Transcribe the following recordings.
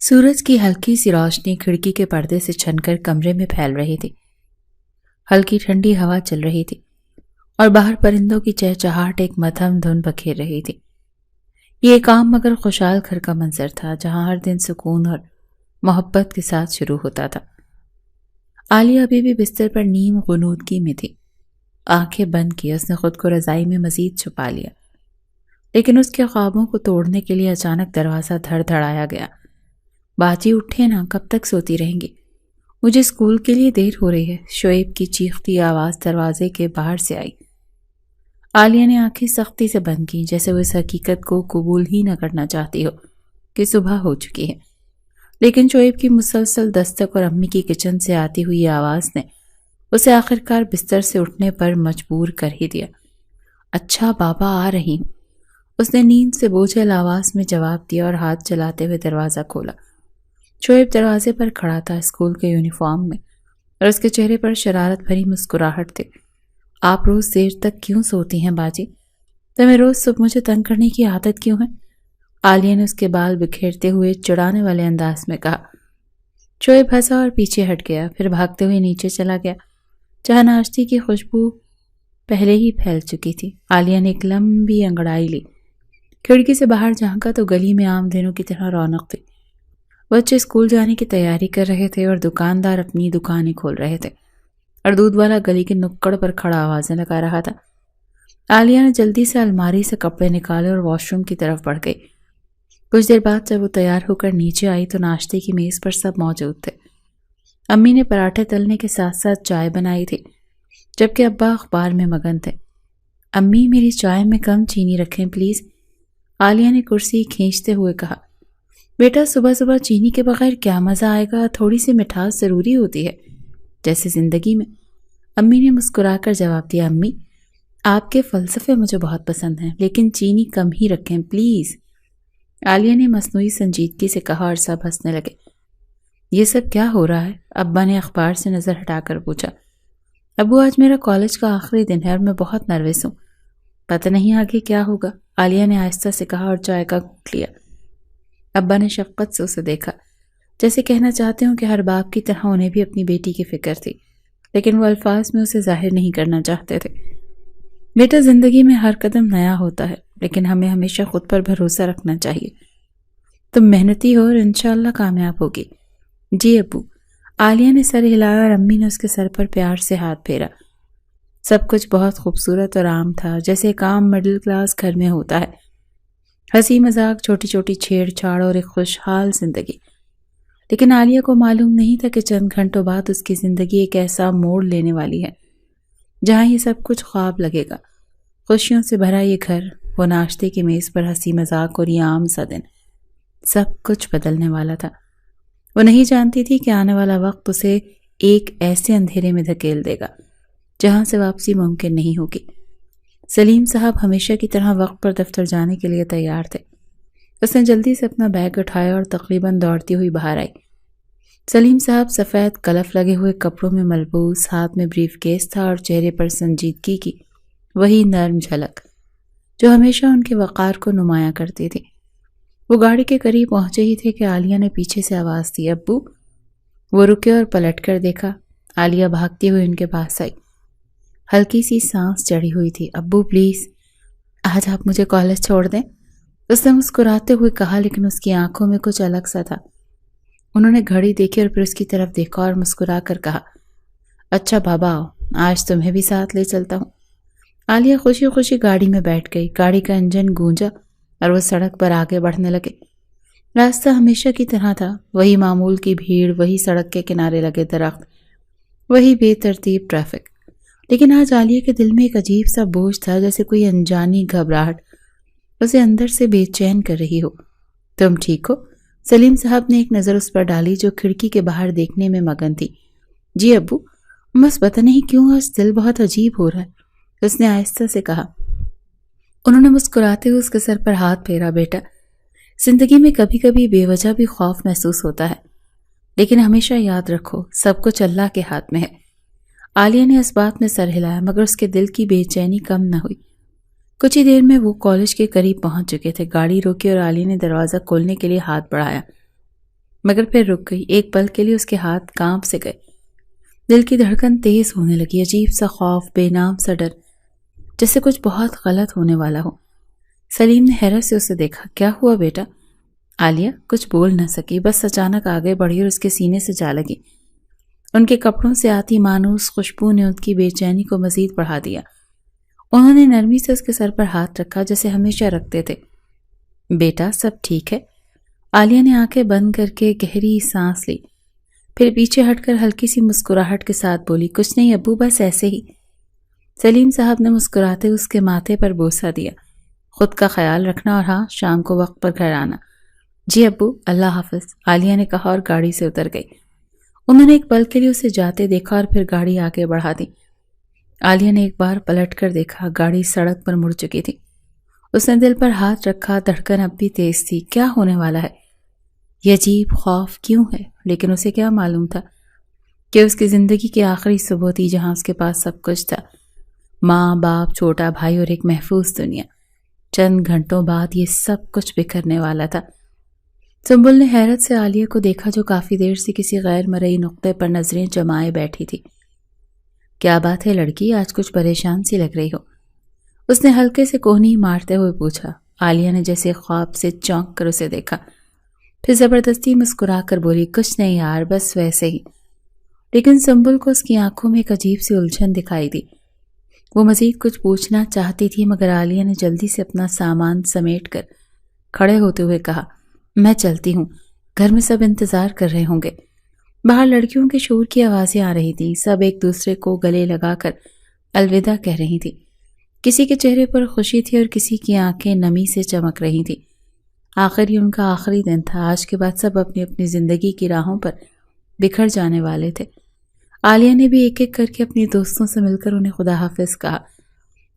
سورج کی ہلکی سی روشنی کھڑکی کے پردے سے چھن کر کمرے میں پھیل رہی تھی۔ ہلکی ٹھنڈی ہوا چل رہی تھی اور باہر پرندوں کی چہچہاہٹ ایک مدھم دھن بکھیر رہی تھی۔ یہ ایک عام مگر خوشحال گھر کا منظر تھا جہاں ہر دن سکون اور محبت کے ساتھ شروع ہوتا تھا۔ عالیہ ابھی بھی بستر پر نیم غنودگی میں تھی۔ آنکھیں بند کی اس نے خود کو رضائی میں مزید چھپا لیا، لیکن اس کے خوابوں کو توڑنے کے لیے اچانک دروازہ دھڑ دھڑایا گیا۔ باجی اٹھے نا، کب تک سوتی رہیں گی؟ مجھے اسکول کے لیے دیر ہو رہی ہے۔ شعیب کی چیختی آواز دروازے کے باہر سے آئی۔ عالیہ نے آنکھیں سختی سے بند کی، جیسے وہ اس حقیقت کو قبول ہی نہ کرنا چاہتی ہو کہ صبح ہو چکی ہے۔ لیکن شعیب کی مسلسل دستک اور امی کی کچن سے آتی ہوئی آواز نے اسے آخرکار بستر سے اٹھنے پر مجبور کر ہی دیا۔ اچھا بابا، آ رہی ہوں، اس نے نیند سے بوجھل آواز میں جواب دیا اور ہاتھ چلاتے ہوئے دروازہ کھولا۔ شعیب دروازے پر کھڑا تھا، اسکول کے یونیفارم میں، اور اس کے چہرے پر شرارت بھری مسکراہٹ تھی۔ آپ روز دیر تک کیوں سوتی ہیں باجی؟ تمہیں روز صبح مجھے تنگ کرنے کی عادت کیوں ہے؟ عالیہ نے اس کے بال بکھیرتے ہوئے چڑھانے والے انداز میں کہا۔ شعیب ہنسا اور پیچھے ہٹ گیا، پھر بھاگتے ہوئے نیچے چلا گیا جہاں ناشتے کی خوشبو پہلے ہی پھیل چکی تھی۔ عالیہ نے ایک لمبی انگڑائی لی، کھڑکی سے باہر جھانکا تو گلی میں عام دنوں کی طرح رونق تھی۔ بچے اسکول جانے کی تیاری کر رہے تھے اور دکاندار اپنی دکانیں کھول رہے تھے، اور دودھ والا گلی کے نکڑ پر کھڑا آوازیں لگا رہا تھا۔ عالیہ نے جلدی سے الماری سے کپڑے نکالے اور واش روم کی طرف بڑھ گئی۔ کچھ دیر بعد جب وہ تیار ہو کر نیچے آئی تو ناشتے کی میز پر سب موجود تھے۔ امی نے پراٹھے تلنے کے ساتھ ساتھ چائے بنائی تھی، جبکہ ابا اخبار میں مگن تھے۔ امی، میری چائے میں کم چینی رکھیں پلیز، عالیہ نے کرسی کھینچتے ہوئے کہا۔ بیٹا، صبح صبح چینی کے بغیر کیا مزہ آئے گا؟ تھوڑی سی مٹھاس ضروری ہوتی ہے، جیسے زندگی میں، امی نے مسکرا کر جواب دیا۔ امی، آپ کے فلسفے مجھے بہت پسند ہیں، لیکن چینی کم ہی رکھیں پلیز، عالیہ نے مصنوعی سنجیدگی سے کہا، اور سب ہنسنے لگے۔ یہ سب کیا ہو رہا ہے؟ ابا نے اخبار سے نظر ہٹا کر پوچھا۔ ابو، آج میرا کالج کا آخری دن ہے اور میں بہت نروس ہوں، پتہ نہیں آگے کیا ہوگا، عالیہ نے آہستہ سے کہا اور چائے کا گھونٹ لیا۔ ابا نے شفقت سے اسے دیکھا، جیسے کہنا چاہتے ہوں کہ ہر باپ کی طرح انہیں بھی اپنی بیٹی کی فکر تھی، لیکن وہ الفاظ میں اسے ظاہر نہیں کرنا چاہتے تھے۔ بیٹا، زندگی میں ہر قدم نیا ہوتا ہے، لیکن ہمیں ہمیشہ خود پر بھروسہ رکھنا چاہیے۔ تم محنتی ہو اور انشاءاللہ کامیاب ہوگی۔ جی ابو، عالیہ نے سر ہلایا اور امی نے اس کے سر پر پیار سے ہاتھ پھیرا۔ سب کچھ بہت خوبصورت اور عام تھا، جیسے ایک عام مڈل کلاس گھر میں ہوتا ہے۔ ہنسی مذاق، چھوٹی چھوٹی چھیڑ چھاڑ اور ایک خوشحال زندگی۔ لیکن عالیہ کو معلوم نہیں تھا کہ چند گھنٹوں بعد اس کی زندگی ایک ایسا موڑ لینے والی ہے جہاں یہ سب کچھ خواب لگے گا۔ خوشیوں سے بھرا یہ گھر، وہ ناشتے کی میز پر ہنسی مذاق اور یہ عام سا دن، سب کچھ بدلنے والا تھا۔ وہ نہیں جانتی تھی کہ آنے والا وقت اسے ایک ایسے اندھیرے میں دھکیل دے گا جہاں سے واپسی ممکن نہیں ہوگی۔ سلیم صاحب ہمیشہ کی طرح وقت پر دفتر جانے کے لیے تیار تھے۔ اس نے جلدی سے اپنا بیگ اٹھایا اور تقریباً دوڑتی ہوئی باہر آئی۔ سلیم صاحب سفید کلف لگے ہوئے کپڑوں میں ملبوس، ہاتھ میں بریف کیس تھا اور چہرے پر سنجیدگی کی وہی نرم جھلک جو ہمیشہ ان کے وقار کو نمایاں کرتی تھی۔ وہ گاڑی کے قریب پہنچے ہی تھے کہ عالیہ نے پیچھے سے آواز دی، ابو۔ وہ رکے اور پلٹ کر دیکھا۔ عالیہ بھاگتی ہوئی ان کے پاس آئی، ہلکی سی سانس چڑھی ہوئی تھی۔ ابو پلیز، آج آپ مجھے کالج چھوڑ دیں، اس نے مسکراتے ہوئے کہا، لیکن اس کی آنکھوں میں کچھ الگ سا تھا۔ انہوں نے گھڑی دیکھی اور پھر اس کی طرف دیکھا اور مسکرا کر کہا، اچھا بابا آؤ، آج تمہیں بھی ساتھ لے چلتا ہوں۔ عالیہ خوشی خوشی گاڑی میں بیٹھ گئی۔ گاڑی کا انجن گونجا اور وہ سڑک پر آگے بڑھنے لگے۔ راستہ ہمیشہ کی طرح تھا، وہی معمول کی بھیڑ، وہی سڑک کے کنارے لگے درخت، وہی بے ترتیب ٹریفک۔ لیکن آج عالیہ کے دل میں ایک عجیب سا بوجھ تھا، جیسے کوئی انجانی گھبراہٹ اسے اندر سے بے چین کر رہی ہو۔ تم ٹھیک ہو؟ سلیم صاحب نے ایک نظر اس پر ڈالی جو کھڑکی کے باہر دیکھنے میں مگن تھی۔ جی ابو، بس پتہ نہیں کیوں آج دل بہت عجیب ہو رہا ہے، اس نے آہستہ سے کہا۔ انہوں نے مسکراتے ہوئے اس کے سر پر ہاتھ پھیرا۔ بیٹا، زندگی میں کبھی کبھی بے وجہ بھی خوف محسوس ہوتا ہے، لیکن ہمیشہ یاد رکھو سب کچھ اللہ کے ہاتھ میں ہے۔ عالیہ نے اس بات میں سر ہلایا، مگر اس کے دل کی بے چینی کم نہ ہوئی۔ کچھ ہی دیر میں وہ کالج کے قریب پہنچ چکے تھے۔ گاڑی روکی اور عالیہ نے دروازہ کھولنے کے لیے ہاتھ بڑھایا۔ مگر پھر رک گئی۔ ایک پل کے لیے اس کے ہاتھ کانپ سے گئے، دل کی دھڑکن تیز ہونے لگی، عجیب سا خوف، بے نام سا ڈر، جیسے کچھ بہت غلط ہونے والا ہو۔ سلیم نے حیرت سے اسے دیکھا۔ کیا ہوا بیٹا؟ عالیہ کچھ بول نہ سکی، بس اچانک آگے بڑھی اور اس کے سینے سے جا لگی۔ ان کے کپڑوں سے آتی مانوس خوشبو نے ان کی بے چینی کو مزید بڑھا دیا۔ انہوں نے نرمی سے اس کے سر پر ہاتھ رکھا جیسے ہمیشہ رکھتے تھے۔ بیٹا سب ٹھیک ہے؟ عالیہ نے آنکھیں بند کر کے گہری سانس لی، پھر پیچھے ہٹ کر ہلکی سی مسکراہٹ کے ساتھ بولی، کچھ نہیں ابو، بس ایسے ہی۔ سلیم صاحب نے مسکراتے اس کے ماتھے پر بوسہ دیا۔ خود کا خیال رکھنا اور ہاں شام کو وقت پر گھر آنا۔ جی ابو، اللہ حافظ، عالیہ نے کہا اور گاڑی سے اتر گئی۔ انہوں نے ایک پل کے لیے اسے جاتے دیکھا اور پھر گاڑی آگے بڑھا دی۔ عالیہ نے ایک بار پلٹ کر دیکھا، گاڑی سڑک پر مڑ چکی تھی۔ اس نے دل پر ہاتھ رکھا، دھڑکن اب بھی تیز تھی۔ کیا ہونے والا ہے؟ یہ عجیب خوف کیوں ہے؟ لیکن اسے کیا معلوم تھا کہ اس کی زندگی کی آخری صبح تھی جہاں اس کے پاس سب کچھ تھا، ماں، باپ، چھوٹا بھائی اور ایک محفوظ دنیا۔ چند گھنٹوں بعد یہ سب کچھ بکھرنے والا تھا۔ سنبل نے حیرت سے عالیہ کو دیکھا جو کافی دیر سے کسی غیر مرئی نقطے پر نظریں جمائے بیٹھی تھی۔ کیا بات ہے لڑکی، آج کچھ پریشان سی لگ رہی ہو؟ اس نے ہلکے سے کوہنی مارتے ہوئے پوچھا۔ عالیہ نے جیسے خواب سے چونک کر اسے دیکھا، پھر زبردستی مسکرا کر بولی، کچھ نہیں یار، بس ویسے ہی۔ لیکن سنبل کو اس کی آنکھوں میں ایک عجیب سی الجھن دکھائی دی۔ وہ مزید کچھ پوچھنا چاہتی تھی مگر عالیہ نے جلدی سے اپنا سامان سمیٹ کر کھڑے ہوتے ہوئے کہا، میں چلتی ہوں، گھر میں سب انتظار کر رہے ہوں گے۔ باہر لڑکیوں کے شور کی آوازیں آ رہی تھی، سب ایک دوسرے کو گلے لگا کر الوداع کہہ رہی تھی۔ کسی کے چہرے پر خوشی تھی اور کسی کی آنکھیں نمی سے چمک رہی تھی۔ آخر یہ ان کا آخری دن تھا، آج کے بعد سب اپنی اپنی زندگی کی راہوں پر بکھر جانے والے تھے۔ عالیہ نے بھی ایک ایک کر کے اپنی دوستوں سے مل کر انہیں خدا حافظ کہا۔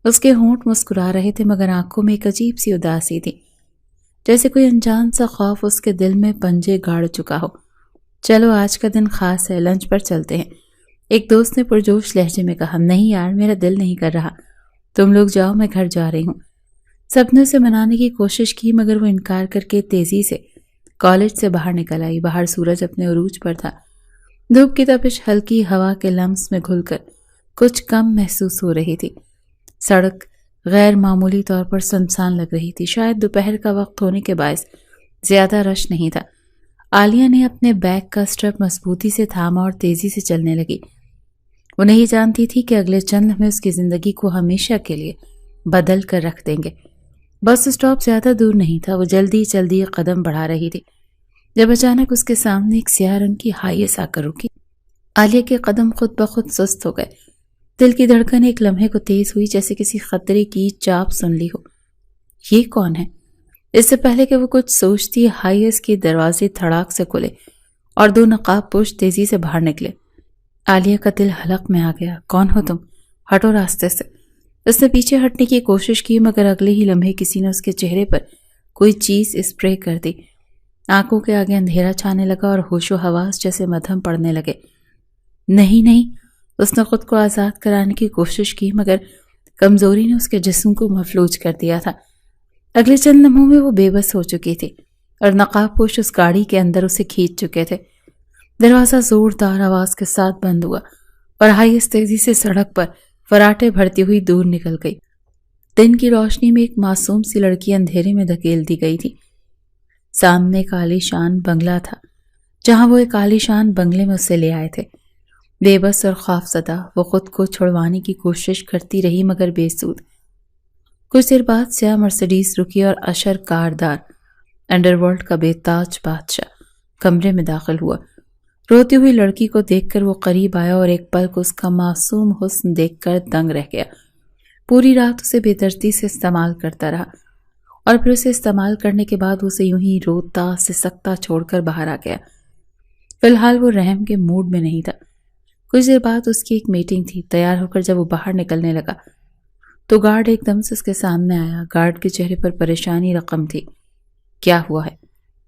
اس کے ہونٹ مسکرا رہے تھے مگر آنکھوں میں ایک عجیب سی اداسی تھی، جیسے کوئی انجان سا خوف اس کے دل میں پنجے گاڑ چکا ہو۔ چلو آج کا دن خاص ہے، لنچ پر چلتے ہیں، ایک دوست نے پرجوش لہجے میں کہا۔ نہیں یار، میرا دل نہیں کر رہا، تم لوگ جاؤ، میں گھر جا رہی ہوں۔ سب نے اسے منانے کی کوشش کی مگر وہ انکار کر کے تیزی سے کالج سے باہر نکل آئی۔ باہر سورج اپنے عروج پر تھا، دھوپ کی تپش ہلکی ہوا کے لمس میں گھل کر کچھ کم محسوس ہو رہی تھی۔ سڑک غیر معمولی طور پر سنسان لگ رہی تھی، شاید دوپہر کا وقت ہونے کے باعث زیادہ رش نہیں تھا۔ عالیہ نے اپنے بیگ کا اسٹرپ مضبوطی سے تھاما اور تیزی سے چلنے لگی۔ وہ نہیں جانتی تھی کہ اگلے چند لمحے اس کی زندگی کو ہمیشہ کے لیے بدل کر رکھ دیں گے۔ بس اسٹاپ زیادہ دور نہیں تھا، وہ جلدی جلدی قدم بڑھا رہی تھی جب اچانک اس کے سامنے ایک سیاہ رنگ کی ہائیس آ کر رکی۔ عالیہ کے قدم خود بخود سست ہو گئے، دل کی دھڑکن ایک لمحے کو تیز ہوئی جیسے کسی خطرے کی چاپ سن لی ہو۔ یہ کون ہے؟ اس سے پہلے کہ وہ کچھ سوچتی، ہائیس کے دروازے دھڑاک سے کھلے اور دو نقاب پوش تیزی سے باہر نکلے۔ عالیہ کا دل حلق میں آ گیا۔ کون ہو تم؟ ہٹو راستے سے۔ اس نے پیچھے ہٹنے کی کوشش کی مگر اگلے ہی لمحے کسی نے اس کے چہرے پر کوئی چیز اسپرے کر دی۔ آنکھوں کے آگے اندھیرا چھانے لگا اور ہوش و حواس جیسے مدھم پڑنے لگے۔ نہیں نہیں، اس نے خود کو آزاد کرانے کی کوشش کی مگر کمزوری نے اس کے جسم کو مفلوج کر دیا تھا۔ اگلے چند لمحوں میں وہ بے بس ہو چکی تھی اور نقاب پوش اس گاڑی کے اندر اسے کھینچ چکے تھے۔ دروازہ زوردار آواز کے ساتھ بند ہوا اور ہائیس تیزی سے سڑک پر فراٹے بھرتی ہوئی دور نکل گئی۔ دن کی روشنی میں ایک معصوم سی لڑکی اندھیرے میں دھکیل دی گئی تھی۔ سامنے ایک عالی شان بنگلہ تھا جہاں وہ ایک عالی شان بنگلے میں اسے لے آئے تھے۔ بے بس اور خوف زدہ وہ خود کو چھڑوانے کی کوشش کرتی رہی مگر بے سود۔ کچھ دیر بعد سیاہ مرسیڈیز رکی اور اشر کاردار انڈر ورلڈ کا بے تاج بادشاہ کمرے میں داخل ہوا۔ روتی ہوئی لڑکی کو دیکھ کر وہ قریب آیا اور ایک پل کو اس کا معصوم حسن دیکھ کر دنگ رہ گیا۔ پوری رات اسے بے دردی سے استعمال کرتا رہا اور پھر اسے استعمال کرنے کے بعد اسے یوں ہی روتا سسکتا چھوڑ کر باہر آ گیا۔ فی الحال وہ رحم کے موڈ میں نہیں تھا۔ کچھ دیر بعد اس کی ایک میٹنگ تھی۔ تیار ہو کر جب وہ باہر نکلنے لگا تو گارڈ ایک دم سے اس کے سامنے آیا۔ گارڈ کے چہرے پر پریشانی رقم تھی۔ کیا ہوا ہے؟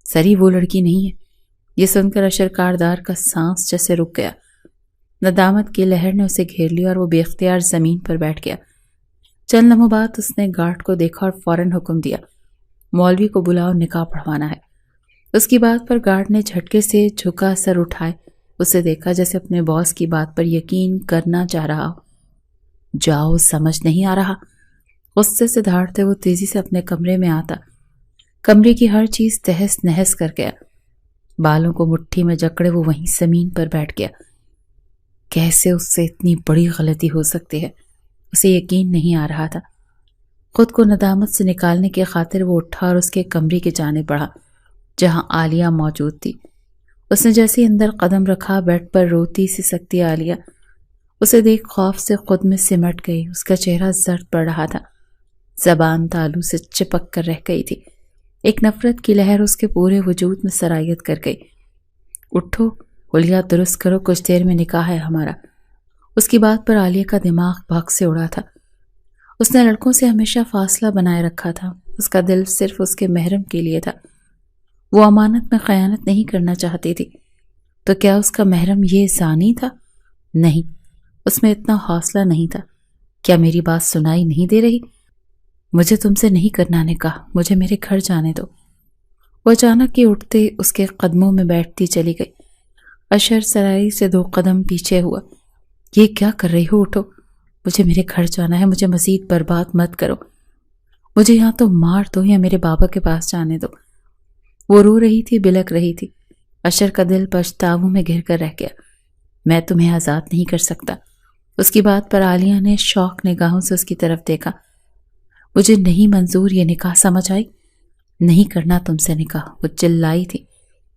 سری وہ لڑکی نہیں ہے۔ یہ سن کر اشر کاردار کا سانس جیسے رک گیا۔ ندامت کی لہر نے اسے گھیر لیا اور وہ بے اختیار زمین پر بیٹھ گیا۔ چند لمحوں بعد اس نے گارڈ کو دیکھا اور فوراً حکم دیا، مولوی کو بلاؤ، نکاح پڑھوانا ہے۔ اس کی بات پر گارڈ نے جھٹکے سے جھکا سر اٹھائے اسے دیکھا جیسے اپنے باس کی بات پر یقین کرنا چاہ رہا ہو۔ جاؤ، سمجھ نہیں آ رہا؟ غصے سے دھاڑتے وہ تیزی سے اپنے کمرے میں آتا، کمرے کی ہر چیز تہس نہس کر گیا۔ بالوں کو مٹھی میں جکڑے وہ وہیں زمین پر بیٹھ گیا۔ کیسے اس سے اتنی بڑی غلطی ہو سکتی ہے؟ اسے یقین نہیں آ رہا تھا۔ خود کو ندامت سے نکالنے کی خاطر وہ اٹھا اور اس کے کمرے کی جانب بڑھا جہاں عالیہ موجود تھی۔ اس نے جیسے اندر قدم رکھا، بیڈ پر روتی سی سکتی عالیہ اسے دیکھ خوف سے خود میں سمٹ گئی۔ اس کا چہرہ زرد پڑ رہا تھا، زبان تالو سے چپک کر رہ گئی تھی۔ ایک نفرت کی لہر اس کے پورے وجود میں سرایت کر گئی۔ اٹھو، حلیہ درست کرو، کچھ دیر میں نکاح ہے ہمارا۔ اس کی بات پر عالیہ کا دماغ بھگ سے اڑا تھا۔ اس نے لڑکوں سے ہمیشہ فاصلہ بنائے رکھا تھا۔ اس کا دل صرف اس کے محرم کے لیے تھا۔ وہ امانت میں خیانت نہیں کرنا چاہتی تھی۔ تو کیا اس کا محرم یہ زانی تھا؟ نہیں، اس میں اتنا حوصلہ نہیں تھا۔ کیا میری بات سنائی نہیں دے رہی؟ مجھے تم سے نہیں کرنا نکاح، مجھے میرے گھر جانے دو۔ وہ اچانک ہی اٹھتے اس کے قدموں میں بیٹھتی چلی گئی۔ اشر سرائی سے 2 قدم پیچھے ہوا۔ یہ کیا کر رہی ہو؟ اٹھو، مجھے میرے گھر جانا ہے، مجھے مزید برباد مت کرو۔ مجھے یہاں تو مار دو یا میرے بابا کے پاس جانے دو۔ وہ رو رہی تھی، بلک رہی تھی۔ اشر کا دل پچھتاووں میں گھر کر رہ گیا۔ میں تمہیں آزاد نہیں کر سکتا۔ اس کی بات پر عالیہ نے شوق نگاہوں سے اس کی طرف دیکھا۔ مجھے نہیں منظور یہ نکاح، سمجھ آئی؟ نہیں کرنا تم سے نکاح، وہ چلائی تھی۔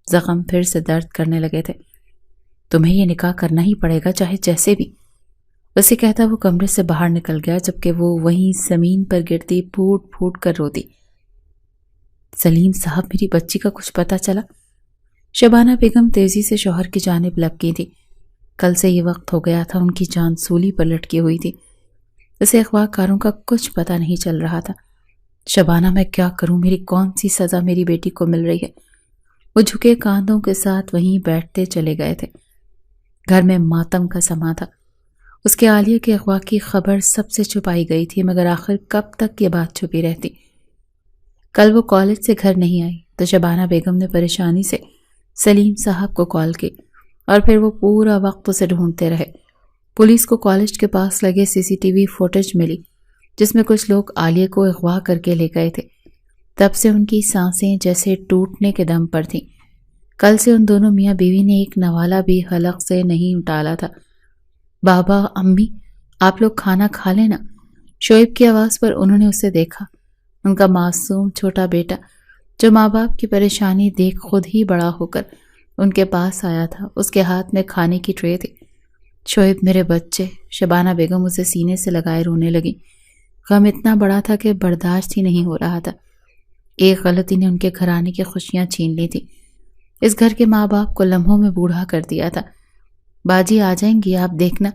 زخم پھر سے درد کرنے لگے تھے۔ تمہیں یہ نکاح کرنا ہی پڑے گا، چاہے جیسے بھی۔ اسے کہتا وہ کمرے سے باہر نکل گیا، جبکہ وہ وہیں زمین پر گرتی پھوٹ پھوٹ کر روتی۔ سلیم صاحب، میری بچی کا کچھ پتہ چلا؟ شبانہ بیگم تیزی سے شوہر کی جانب لپکی تھی۔ کل سے یہ وقت ہو گیا تھا، ان کی جان سولی پر لٹکی ہوئی تھی۔ اسے اغوا کاروں کا کچھ پتہ نہیں چل رہا تھا۔ شبانہ، میں کیا کروں؟ میری کون سی سزا میری بیٹی کو مل رہی ہے؟ وہ جھکے کاندھوں کے ساتھ وہیں بیٹھتے چلے گئے تھے۔ گھر میں ماتم کا سما تھا۔ اس کے عالیہ کے اغوا کی خبر سب سے چھپائی گئی تھی، مگر آخر کب تک یہ بات چھپی رہتی؟ کل وہ کالج سے گھر نہیں آئی تو شبانہ بیگم نے پریشانی سے سلیم صاحب کو کال کی اور پھر وہ پورا وقت اسے ڈھونڈتے رہے۔ پولیس کو کالج کے پاس لگے CCTV فوٹیج ملی جس میں کچھ لوگ عالیہ کو اغوا کر کے لے گئے تھے۔ تب سے ان کی سانسیں جیسے ٹوٹنے کے دم پر تھیں۔ کل سے ان دونوں میاں بیوی نے ایک نوالہ بھی حلق سے نہیں اٹالا تھا۔ بابا، امی، آپ لوگ کھانا کھا لینا۔ شعیب کی آواز پر انہوں نے اسے دیکھا۔ ان کا معصوم چھوٹا بیٹا جو ماں باپ کی پریشانی دیکھ خود ہی بڑا ہو کر ان کے پاس آیا تھا، اس کے ہاتھ میں کھانے کی ٹرے تھی۔ شعیب میرے بچے، شبانہ بیگم اسے سینے سے لگائے رونے لگی۔ غم اتنا بڑا تھا کہ برداشت ہی نہیں ہو رہا تھا۔ ایک غلطی نے ان کے گھرانے کی خوشیاں چھین لی تھی۔ اس گھر کے ماں باپ کو لمحوں میں بوڑھا کر دیا تھا۔ باجی آ جائیں گی، آپ دیکھنا،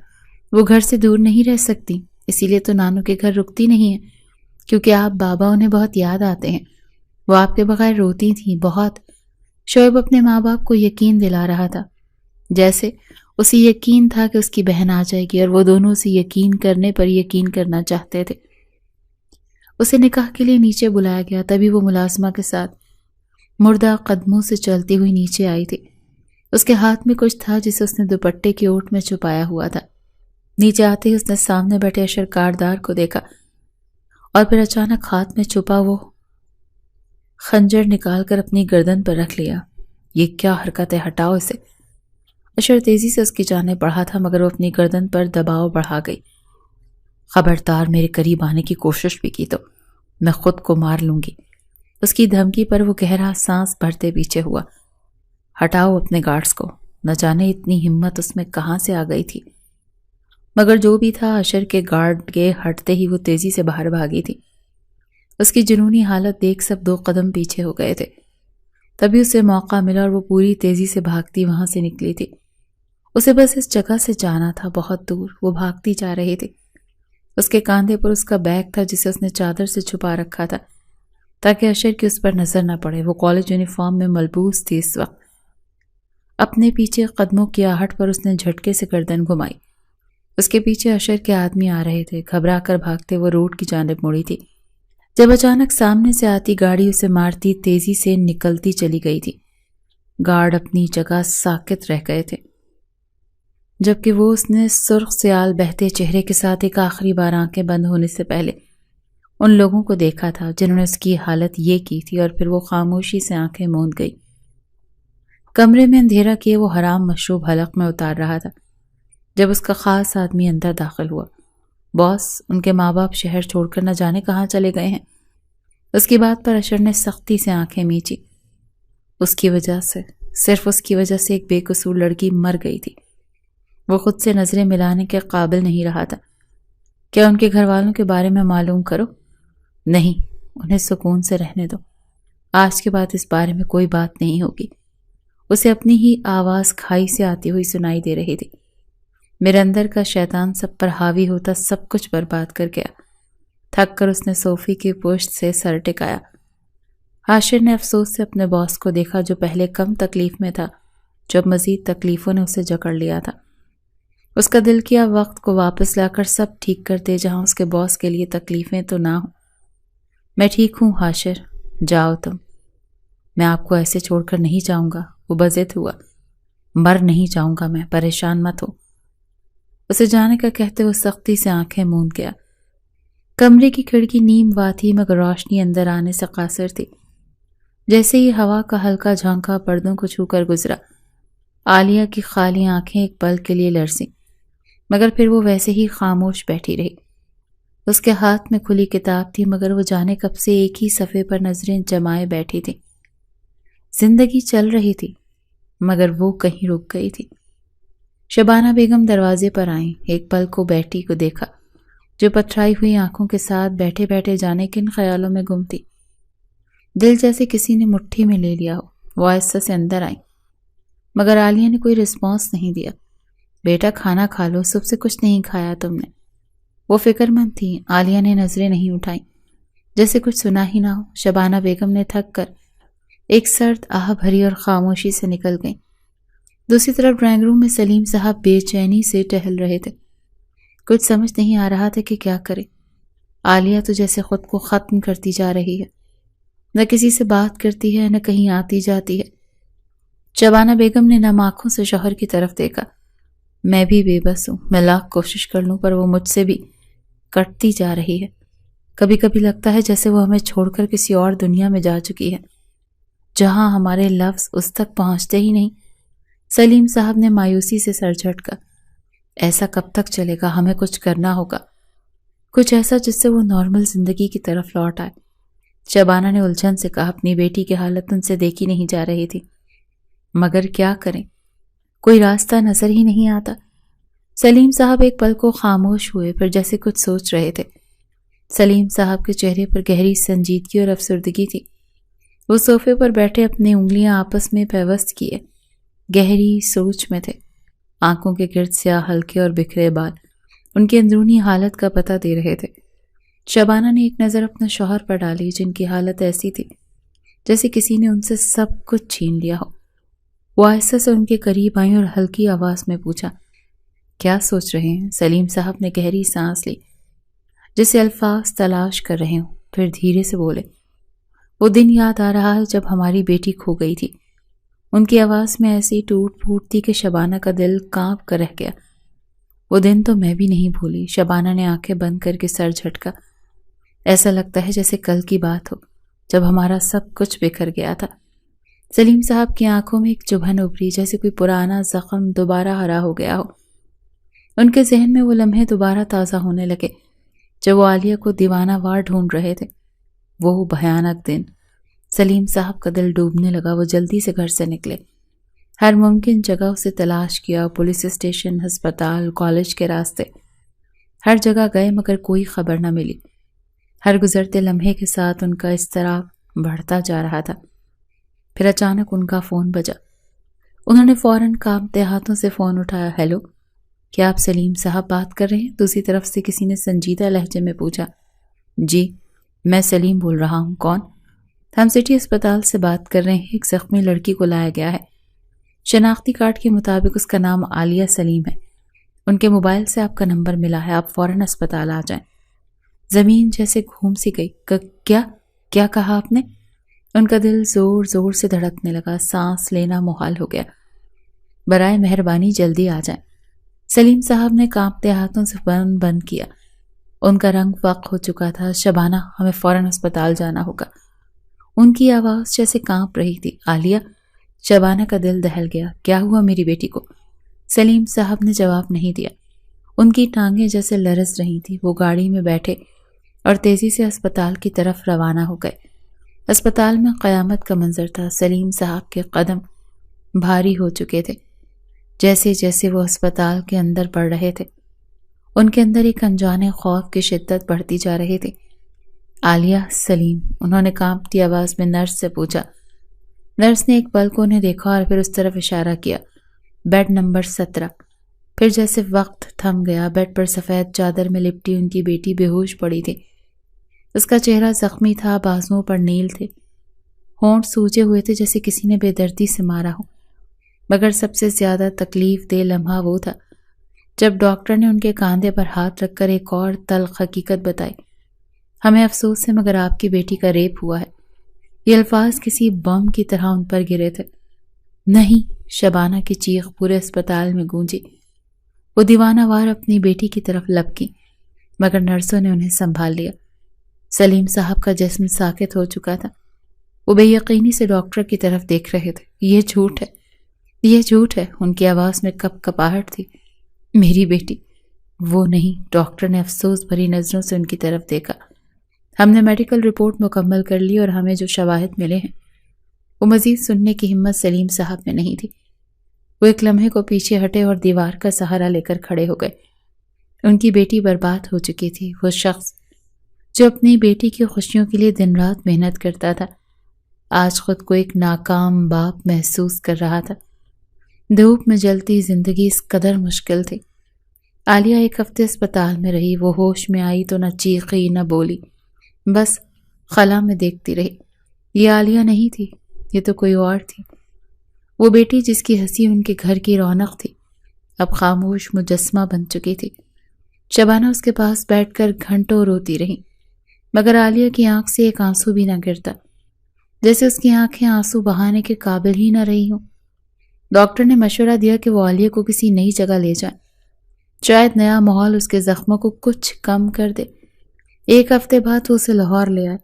وہ گھر سے دور نہیں رہ سکتی، اسی لیے تو نانو کے گھر رکتی نہیں ہے، کیونکہ آپ بابا انہیں بہت یاد آتے ہیں۔ وہ آپ کے بغیر روتی تھیں بہت۔ شعیب اپنے ماں باپ کو یقین دلا رہا تھا، جیسے اسے یقین تھا کہ اس کی بہن آ جائے گی، اور وہ دونوں اسے یقین کرنے پر یقین کرنا چاہتے تھے۔ اسے نکاح کے لیے نیچے بلایا گیا، تبھی وہ ملازمہ کے ساتھ مردہ قدموں سے چلتی ہوئی نیچے آئی تھی۔ اس کے ہاتھ میں کچھ تھا جسے اس نے دوپٹے کی اوٹ میں چھپایا ہوا تھا۔ نیچے آتے ہی اس نے سامنے بیٹھے اشر کاردار کو دیکھا اور پھر اچانک ہاتھ میں چھپا وہ خنجر نکال کر اپنی گردن پر رکھ لیا۔ یہ کیا حرکت ہے؟ ہٹاؤ اسے۔ اشر تیزی سے اس کی جانب بڑھا تھا، مگر وہ اپنی گردن پر دباؤ بڑھا گئی۔ خبردار میرے قریب آنے کی کوشش بھی کی تو میں خود کو مار لوں گی۔ اس کی دھمکی پر وہ گہرا سانس بھرتے پیچھے ہوا۔ ہٹاؤ اپنے گارڈز کو۔ نہ جانے اتنی ہمت اس میں کہاں سے آ گئی تھی، مگر جو بھی تھا اشر کے گارڈ کے ہٹتے ہی وہ تیزی سے باہر بھاگی تھی۔ اس کی جنونی حالت دیکھ سب 2 قدم پیچھے ہو گئے تھے۔ تبھی اسے موقع ملا اور وہ پوری تیزی سے بھاگتی وہاں سے نکلی تھی۔ اسے بس اس جگہ سے جانا تھا، بہت دور۔ وہ بھاگتی جا رہی تھی۔ اس کے کاندھے پر اس کا بیگ تھا جسے اس نے چادر سے چھپا رکھا تھا تاکہ اشر کی اس پر نظر نہ پڑے۔ وہ کالج یونیفارم میں ملبوس تھی اس وقت۔ اپنے پیچھے قدموں کی آہٹ پر اس نے جھٹکے سے گردن گھمائی۔ اس کے پیچھے اشر کے آدمی آ رہے تھے۔ گھبرا کر بھاگتے وہ روڈ کی جانب مڑی تھی، جب اچانک سامنے سے آتی گاڑی اسے مارتی تیزی سے نکلتی چلی گئی تھی۔ گارڈ اپنی جگہ ساکت رہ گئے تھے، جبکہ وہ اس نے سرخ سیال بہتے چہرے کے ساتھ ایک آخری بار آنکھیں بند ہونے سے پہلے ان لوگوں کو دیکھا تھا جنہوں نے اس کی حالت یہ کی تھی، اور پھر وہ خاموشی سے آنکھیں موند گئی۔ کمرے میں اندھیرا کیے وہ حرام مشروب حلق میں اتار رہا تھا جب اس کا خاص آدمی اندر داخل ہوا۔ باس، ان کے ماں باپ شہر چھوڑ کر نہ جانے کہاں چلے گئے ہیں؟ اس کی بات پر اشر نے سختی سے آنکھیں میچی۔ اس کی وجہ سے، صرف اس کی وجہ سے ایک بے قصور لڑکی مر گئی تھی۔ وہ خود سے نظریں ملانے کے قابل نہیں رہا تھا۔ کیا ان کے گھر والوں کے بارے میں معلوم کرو؟ نہیں، انہیں سکون سے رہنے دو۔ آج کے بعد اس بارے میں کوئی بات نہیں ہوگی۔ اسے اپنی ہی آواز کھائی سے آتی ہوئی سنائی دے رہی تھی۔ میرے اندر کا شیطان سب پر حاوی ہوتا سب کچھ برباد کر گیا۔ تھک کر اس نے صوفی کی پشت سے سر ٹکایا۔ حاشر نے افسوس سے اپنے باس کو دیکھا جو پہلے کم تکلیف میں تھا، جب مزید تکلیفوں نے اسے جکڑ لیا تھا۔ اس کا دل کیا وقت کو واپس لا کر سب ٹھیک کر دے جہاں اس کے باس کے لیے تکلیفیں تو نہ ہوں۔ میں ٹھیک ہوں حاشر، جاؤ تم۔ میں آپ کو ایسے چھوڑ کر نہیں جاؤں گا، وہ بضد ہوا۔ مر نہیں جاؤں گا میں، پریشان مت ہو۔ اسے جانے کا کہتے وہ سختی سے آنکھیں موند گیا۔ کمرے کی کھڑکی نیم وا تھی مگر روشنی اندر آنے سے قاصر تھی۔ جیسے ہی ہوا کا ہلکا جھونکا پردوں کو چھو کر گزرا، عالیہ کی خالی آنکھیں ایک پل کے لیے لرزیں، مگر پھر وہ ویسے ہی خاموش بیٹھی رہی۔ اس کے ہاتھ میں کھلی کتاب تھی مگر وہ جانے کب سے ایک ہی صفحے پر نظریں جمائے بیٹھی تھی۔ زندگی چل رہی تھی مگر وہ کہیں رک گئی تھی۔ شبانہ بیگم دروازے پر آئیں، ایک پل کو بیٹی کو دیکھا جو پتھرائی ہوئی آنکھوں کے ساتھ بیٹھے بیٹھے جانے کن خیالوں میں گم تھی۔ دل جیسے کسی نے مٹھی میں لے لیا ہو۔ وہ آہستہ سے اندر آئیں مگر عالیہ نے کوئی رسپانس نہیں دیا۔ بیٹا کھانا کھا لو، صبح سے کچھ نہیں کھایا تم نے۔ وہ فکر مند تھی۔ عالیہ نے نظریں نہیں اٹھائیں، جیسے کچھ سنا ہی نہ ہو۔ شبانہ بیگم نے تھک کر ایک سرد آہ بھری اور خاموشی سے نکل گئیں۔ دوسری طرف ڈرائنگ روم میں سلیم صاحب بے چینی سے ٹہل رہے تھے۔ کچھ سمجھ نہیں آ رہا تھا کہ کیا کرے۔ عالیہ تو جیسے خود کو ختم کرتی جا رہی ہے، نہ کسی سے بات کرتی ہے نہ کہیں آتی جاتی ہے۔ شبانہ بیگم نے نم آنکھوں سے شوہر کی طرف دیکھا۔ میں بھی بے بس ہوں، میں لاکھ کوشش کر لوں پر وہ مجھ سے بھی کٹتی جا رہی ہے۔ کبھی کبھی لگتا ہے جیسے وہ ہمیں چھوڑ کر کسی اور دنیا میں جا چکی ہے جہاں ہمارے لفظ اس تک پہنچتے ہی نہیں۔ سلیم صاحب نے مایوسی سے سر جھٹکا۔ ایسا کب تک چلے گا؟ ہمیں کچھ کرنا ہوگا، کچھ ایسا جس سے وہ نارمل زندگی کی طرف لوٹ آئے۔ شبانہ نے الجھن سے کہا، اپنی بیٹی کی حالت ان سے دیکھی نہیں جا رہی تھی، مگر کیا کریں، کوئی راستہ نظر ہی نہیں آتا۔ سلیم صاحب ایک پل کو خاموش ہوئے، پھر جیسے کچھ سوچ رہے تھے۔ سلیم صاحب کے چہرے پر گہری سنجیدگی اور افسردگی تھی۔ وہ صوفے پر بیٹھے اپنی انگلیاں آپس میں پیوست کیے گہری سوچ میں تھے۔ آنکھوں کے گرد سیاہ ہلکے اور بکھرے بال ان کی اندرونی حالت کا پتہ دے رہے تھے۔ شبانہ نے ایک نظر اپنے شوہر پر ڈالی جن کی حالت ایسی تھی جیسے کسی نے ان سے سب کچھ چھین لیا ہو۔ وہ آہستہ سے ان کے قریب آئیں اور ہلکی آواز میں پوچھا، کیا سوچ رہے ہیں؟ سلیم صاحب نے گہری سانس لی جسے الفاظ تلاش کر رہے ہوں، پھر دھیرے سے بولے، وہ دن یاد آ رہا ہے جب ہماری بیٹی کھو گئی تھی۔ ان کی آواز میں ایسی ٹوٹ پھوٹ تھی کہ شبانہ کا دل کانپ کر رہ گیا۔ وہ دن تو میں بھی نہیں بھولی۔ شبانہ نے آنکھیں بند کر کے سر جھٹکا۔ ایسا لگتا ہے جیسے کل کی بات ہو جب ہمارا سب کچھ بکھر گیا تھا۔ سلیم صاحب کی آنکھوں میں ایک چبھن ابھری جیسے کوئی پرانا زخم دوبارہ ہرا ہو گیا ہو۔ ان کے ذہن میں وہ لمحے دوبارہ تازہ ہونے لگے جب وہ عالیہ کو دیوانہ وار ڈھونڈ رہے تھے۔ وہ بھیانک دن۔ سلیم صاحب کا دل ڈوبنے لگا۔ وہ جلدی سے گھر سے نکلے، ہر ممکن جگہ اسے تلاش کیا، پولیس اسٹیشن، ہسپتال، کالج کے راستے، ہر جگہ گئے مگر کوئی خبر نہ ملی۔ ہر گزرتے لمحے کے ساتھ ان کا اضطراب بڑھتا جا رہا تھا۔ پھر اچانک ان کا فون بجا۔ انہوں نے فوراً کانپتے ہاتھوں سے فون اٹھایا۔ ہیلو، کیا آپ سلیم صاحب بات کر رہے ہیں؟ دوسری طرف سے کسی نے سنجیدہ لہجے میں پوچھا۔ جی، میں سلیم بول رہا ہوں۔ کون؟ ہم سٹی اسپتال سے بات کر رہے ہیں، ایک زخمی لڑکی کو لایا گیا ہے۔ شناختی کارڈ کے مطابق اس کا نام عالیہ سلیم ہے۔ ان کے موبائل سے آپ کا نمبر ملا ہے، آپ فوراً اسپتال آ جائیں۔ زمین جیسے گھوم سی گئی۔ کیا کہا آپ نے؟ ان کا دل زور زور سے دھڑکنے لگا، سانس لینا محال ہو گیا۔ برائے مہربانی جلدی آ جائیں۔ سلیم صاحب نے کانپتے ہاتھوں سے بند کیا۔ ان کا رنگ فاق ہو چکا تھا۔ شبانہ، ہمیں فوراً اسپتال جانا ہوگا۔ ان کی آواز جیسے کانپ رہی تھی۔ عالیہ؟ شبانہ کا دل دہل گیا۔ کیا ہوا میری بیٹی کو؟ سلیم صاحب نے جواب نہیں دیا۔ ان کی ٹانگیں جیسے لرز رہی تھی۔ وہ گاڑی میں بیٹھے اور تیزی سے اسپتال کی طرف روانہ ہو گئے۔ اسپتال میں قیامت کا منظر تھا۔ سلیم صاحب کے قدم بھاری ہو چکے تھے۔ جیسے جیسے وہ اسپتال کے اندر بڑھ رہے تھے، ان کے اندر ایک انجانے خوف کی شدت بڑھتی جا رہی تھی۔ عالیہ، سلیم، انہوں نے کانپتی آواز میں نرس سے پوچھا۔ نرس نے ایک پل کو انہیں دیکھا اور پھر اس طرف اشارہ کیا۔ Bed number 17۔ پھر جیسے وقت تھم گیا۔ بیڈ پر سفید چادر میں لپٹی ان کی بیٹی بے ہوش پڑی تھی۔ اس کا چہرہ زخمی تھا، بازوؤں پر نیل تھے، ہونٹ سوجے ہوئے تھے جیسے کسی نے بے دردی سے مارا ہو۔ مگر سب سے زیادہ تکلیف دہ لمحہ وہ تھا جب ڈاکٹر نے ان کے کاندھے پر ہاتھ رکھ کر ایک اور تلخ حقیقت بتائی۔ ہمیں افسوس ہے مگر آپ کی بیٹی کا ریپ ہوا ہے۔ یہ الفاظ کسی بم کی طرح ان پر گرے تھے۔ نہیں! شبانہ کی چیخ پورے اسپتال میں گونجی۔ وہ دیوانہ وار اپنی بیٹی کی طرف لپکی، مگر نرسوں نے انہیں سنبھال لیا۔ سلیم صاحب کا جسم ساکت ہو چکا تھا۔ وہ بے یقینی سے ڈاکٹر کی طرف دیکھ رہے تھے۔ یہ جھوٹ ہے، یہ جھوٹ ہے۔ ان کی آواز میں کپ کپاہٹ تھی۔ میری بیٹی وہ نہیں۔ ڈاکٹر نے افسوس بھری نظروں سے ان کی طرف دیکھا۔ ہم نے میڈیکل رپورٹ مکمل کر لی اور ہمیں جو شواہد ملے ہیں، وہ مزید سننے کی ہمت سلیم صاحب میں نہیں تھی۔ وہ ایک لمحے کو پیچھے ہٹے اور دیوار کا سہارا لے کر کھڑے ہو گئے۔ ان کی بیٹی برباد ہو چکی تھی۔ وہ شخص جو اپنی بیٹی کی خوشیوں کے لیے دن رات محنت کرتا تھا، آج خود کو ایک ناکام باپ محسوس کر رہا تھا۔ دھوپ میں جلتی زندگی اس قدر مشکل تھی۔ عالیہ ایک ہفتے اسپتال میں رہی۔ وہ ہوش میں آئی تو نہ چیخی نہ بولی، بس خلا میں دیکھتی رہی۔ یہ عالیہ نہیں تھی، یہ تو کوئی اور تھی۔ وہ بیٹی جس کی ہنسی ان کے گھر کی رونق تھی، اب خاموش مجسمہ بن چکی تھی۔ شبانہ اس کے پاس بیٹھ کر گھنٹوں روتی رہی، مگر عالیہ کی آنکھ سے ایک آنسو بھی نہ گرتا، جیسے اس کی آنکھیں آنسو بہانے کے قابل ہی نہ رہی ہوں۔ ڈاکٹر نے مشورہ دیا کہ وہ عالیہ کو کسی نئی جگہ لے جائیں، شاید نیا ماحول اس کے زخموں کو کچھ کم کر دے۔ ایک ہفتے بعد وہ اسے لاہور لے آئے،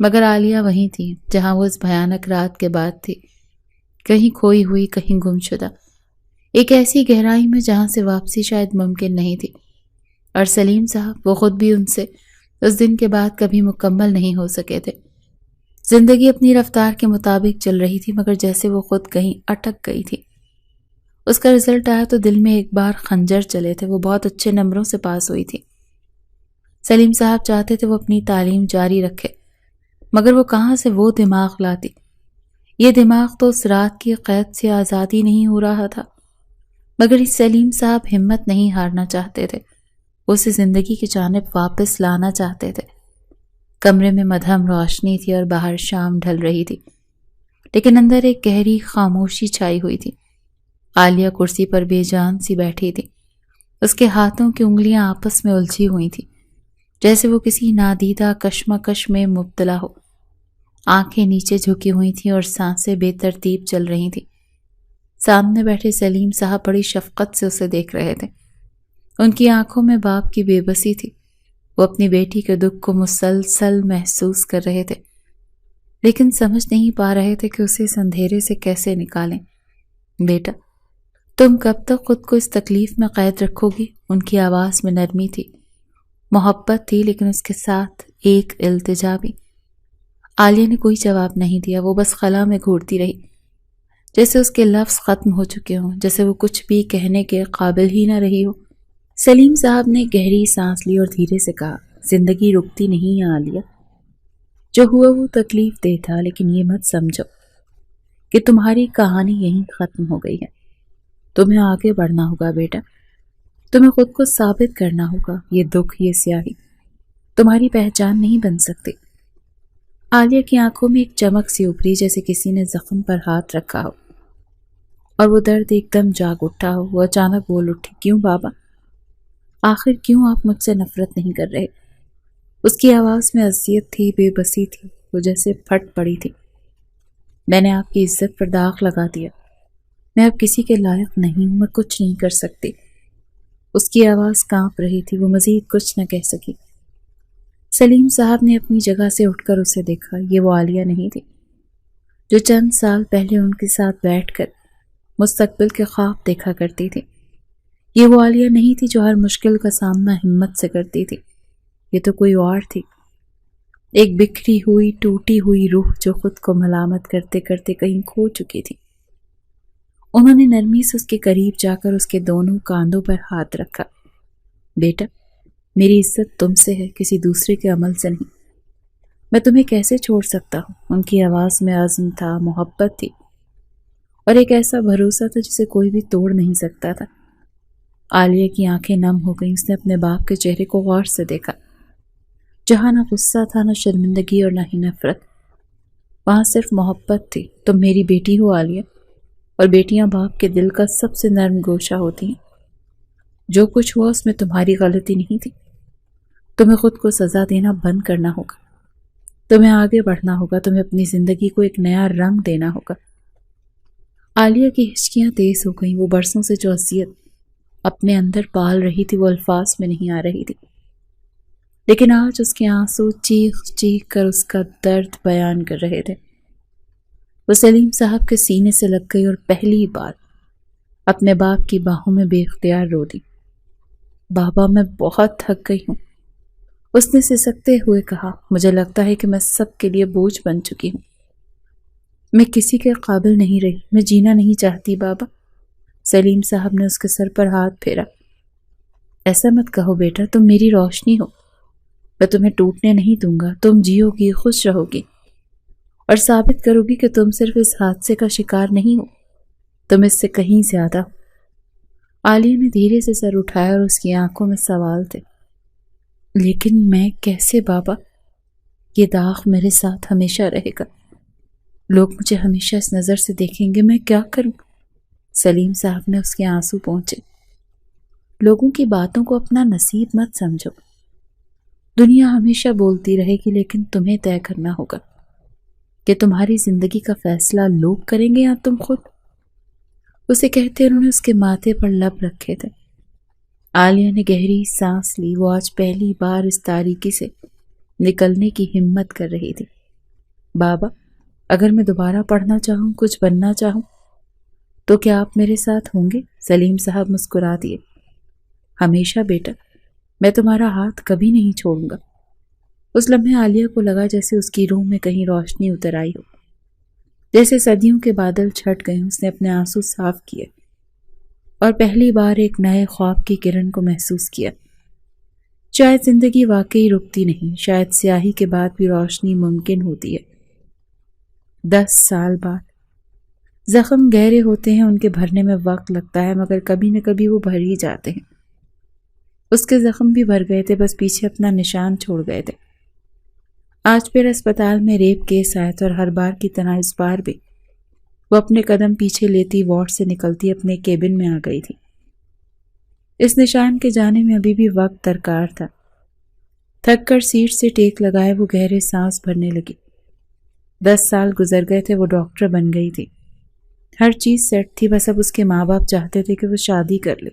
مگر عالیہ وہیں تھی جہاں وہ اس بھیانک رات کے بعد تھی، کہیں کھوئی ہوئی، کہیں گم شدہ، ایک ایسی گہرائی میں جہاں سے واپسی شاید ممکن نہیں تھی۔ اور سلیم صاحب، وہ خود بھی ان سے اس دن کے بعد کبھی مکمل نہیں ہو سکے تھے۔ زندگی اپنی رفتار کے مطابق چل رہی تھی، مگر جیسے وہ خود کہیں اٹک گئی تھی۔ اس کا رزلٹ آیا تو دل میں ایک بار خنجر چلے تھے۔ وہ بہت اچھے نمبروں سے پاس ہوئی تھی۔ سلیم صاحب چاہتے تھے وہ اپنی تعلیم جاری رکھے، مگر وہ کہاں سے وہ دماغ لاتی؟ یہ دماغ تو اس رات کی قید سے آزادی نہیں ہو رہا تھا، مگر اس سلیم صاحب ہمت نہیں ہارنا چاہتے تھے۔ وہ اسے زندگی کی جانب واپس لانا چاہتے تھے۔ کمرے میں مدھم روشنی تھی اور باہر شام ڈھل رہی تھی، لیکن اندر ایک گہری خاموشی چھائی ہوئی تھی۔ عالیہ کرسی پر بے جان سی بیٹھی تھی۔ اس کے ہاتھوں کی انگلیاں آپس میں الجھی ہوئی تھیں، جیسے وہ کسی نادیدہ کشمکش میں مبتلا ہو۔ آنکھیں نیچے جھکی ہوئی تھیں اور سانسیں بے ترتیب چل رہی تھیں۔ سامنے بیٹھے سلیم صاحب بڑی شفقت سے اسے دیکھ رہے تھے۔ ان کی آنکھوں میں باپ کی بے بسی تھی۔ وہ اپنی بیٹی کے دکھ کو مسلسل محسوس کر رہے تھے، لیکن سمجھ نہیں پا رہے تھے کہ اسے اس اندھیرے سے کیسے نکالیں۔ بیٹا، تم کب تک خود کو اس تکلیف میں قید رکھو گی؟ ان کی آواز میں نرمی تھی، محبت تھی، لیکن اس کے ساتھ ایک التجا بھی۔ عالیہ نے کوئی جواب نہیں دیا۔ وہ بس خلا میں گھورتی رہی، جیسے اس کے لفظ ختم ہو چکے ہوں، جیسے وہ کچھ بھی کہنے کے قابل ہی نہ رہی ہو۔ سلیم صاحب نے گہری سانس لی اور دھیرے سے کہا، زندگی رکتی نہیں ہے عالیہ۔ جو ہوا وہ تکلیف دہ تھا، لیکن یہ مت سمجھو کہ تمہاری کہانی یہیں ختم ہو گئی ہے۔ تمہیں آگے بڑھنا ہوگا بیٹا، تمہیں خود کو ثابت کرنا ہوگا۔ یہ دکھ، یہ سیاہی تمہاری پہچان نہیں بن سکتی۔ عالیہ کی آنکھوں میں ایک چمک سی ابھری، جیسے کسی نے زخم پر ہاتھ رکھا ہو اور وہ درد ایک دم جاگ اٹھا ہو۔ وہ اچانک بول اٹھی، کیوں بابا؟ آخر کیوں آپ مجھ سے نفرت نہیں کر رہے؟ اس کی آواز میں اذیت تھی، بے بسی تھی، وہ جیسے پھٹ پڑی تھی۔ میں نے آپ کی عزت پر داغ لگا دیا، میں اب کسی کے لائق نہیں ہوں، میں کچھ نہیں کر سکتی۔ اس کی آواز کانپ رہی تھی، وہ مزید کچھ نہ کہہ سکی۔ سلیم صاحب نے اپنی جگہ سے اٹھ کر اسے دیکھا۔ یہ وہ عالیہ نہیں تھی جو چند سال پہلے ان کے ساتھ بیٹھ کر مستقبل کے خواب دیکھا کرتی تھی۔ یہ وہ عالیہ نہیں تھی جو ہر مشکل کا سامنا ہمت سے کرتی تھی۔ یہ تو کوئی اور تھی، ایک بکھری ہوئی ٹوٹی ہوئی روح جو خود کو ملامت کرتے کرتے کہیں کھو چکی تھی۔ انہوں نے نرمی سے اس کے قریب جا کر اس کے دونوں کاندھوں پر ہاتھ رکھا۔ بیٹا، میری عزت تم سے ہے، کسی دوسرے کے عمل سے نہیں۔ میں تمہیں کیسے چھوڑ سکتا ہوں؟ ان کی آواز میں عزم تھا، محبت تھی، اور ایک ایسا بھروسہ تھا جسے کوئی بھی توڑ نہیں سکتا تھا۔ عالیہ کی آنکھیں نم ہو گئیں۔ اس نے اپنے باپ کے چہرے کو غور سے دیکھا، جہاں نہ غصہ تھا، نہ شرمندگی اور نہ ہی نفرت، وہاں صرف محبت تھی۔ تم میری بیٹی ہو عالیہ، اور بیٹیاں باپ کے دل کا سب سے نرم گوشہ ہوتی ہیں۔ جو کچھ ہوا اس میں تمہاری غلطی نہیں تھی۔ تمہیں خود کو سزا دینا بند کرنا ہوگا، تمہیں آگے بڑھنا ہوگا، تمہیں اپنی زندگی کو ایک نیا رنگ دینا ہوگا۔ عالیہ کی ہچکیاں تیز ہو گئیں۔ وہ برسوں سے جو اذیت اپنے اندر پال رہی تھی وہ الفاظ میں نہیں آ رہی تھی، لیکن آج اس کے آنسو چیخ چیخ کر اس کا درد بیان کر رہے تھے۔ وہ سلیم صاحب کے سینے سے لگ گئی اور پہلی بار اپنے باپ کی باہوں میں بے اختیار رو دی۔ بابا، میں بہت تھک گئی ہوں، اس نے سسکتے ہوئے کہا۔ مجھے لگتا ہے کہ میں سب کے لیے بوجھ بن چکی ہوں، میں کسی کے قابل نہیں رہی، میں جینا نہیں چاہتی بابا۔ سلیم صاحب نے اس کے سر پر ہاتھ پھیرا۔ ایسا مت کہو بیٹا، تم میری روشنی ہو، میں تمہیں ٹوٹنے نہیں دوں گا۔ تم جیو گی، خوش رہو گی، اور ثابت کرو گی کہ تم صرف اس حادثے کا شکار نہیں ہو، تم اس سے کہیں زیادہ ہو۔ عالیہ نے دھیرے سے سر اٹھایا اور اس کی آنکھوں میں سوال تھے۔ لیکن میں کیسے بابا؟ یہ داغ میرے ساتھ ہمیشہ رہے گا، لوگ مجھے ہمیشہ اس نظر سے دیکھیں گے، میں کیا کروں؟ سلیم صاحب نے اس کے آنسو پونچھے۔ لوگوں کی باتوں کو اپنا نصیب مت سمجھو، دنیا ہمیشہ بولتی رہے گی، لیکن تمہیں طے کرنا ہوگا کہ تمہاری زندگی کا فیصلہ لوگ کریں گے یا تم خود۔ اسے کہتے انہوں نے اس کے ماتھے پر لب رکھے تھے۔ عالیہ نے گہری سانس لی۔ وہ آج پہلی بار اس تاریکی سے نکلنے کی ہمت کر رہی تھی۔ بابا، اگر میں دوبارہ پڑھنا چاہوں، کچھ بننا چاہوں، تو کیا آپ میرے ساتھ ہوں گے؟ سلیم صاحب مسکرا دیے۔ ہمیشہ بیٹا، میں تمہارا ہاتھ کبھی نہیں چھوڑوں گا۔ اس لمحے عالیہ کو لگا جیسے اس کی روح میں کہیں روشنی اتر آئی ہو، جیسے صدیوں کے بادل چھٹ گئے۔ اس نے اپنے آنسو صاف کیے اور پہلی بار ایک نئے خواب کی کرن کو محسوس کیا۔ شاید زندگی واقعی رکتی نہیں، شاید سیاہی کے بعد بھی روشنی ممکن ہوتی ہے۔ 10 سال بعد زخم گہرے ہوتے ہیں، ان کے بھرنے میں وقت لگتا ہے، مگر کبھی نہ کبھی وہ بھر ہی جاتے ہیں۔ اس کے زخم بھی بھر گئے تھے، بس پیچھے اپنا نشان چھوڑ گئے تھے۔ آج پھر اسپتال میں ریپ کیس آیا تھا، اور ہر بار کی طرح اس بار بھی وہ اپنے قدم پیچھے لیتی وارڈ سے نکلتی اپنے کیبن میں آ گئی تھی۔ اس نشان کے جانے میں ابھی بھی وقت درکار تھا۔ تھک کر سیٹ سے ٹیک لگائے وہ گہرے سانس بھرنے لگی۔ 10 سال گزر گئے تھے، وہ ڈاکٹر بن گئی تھی، ہر چیز سیٹ تھی، بس اب اس کے ماں باپ چاہتے تھے کہ وہ شادی کر لے۔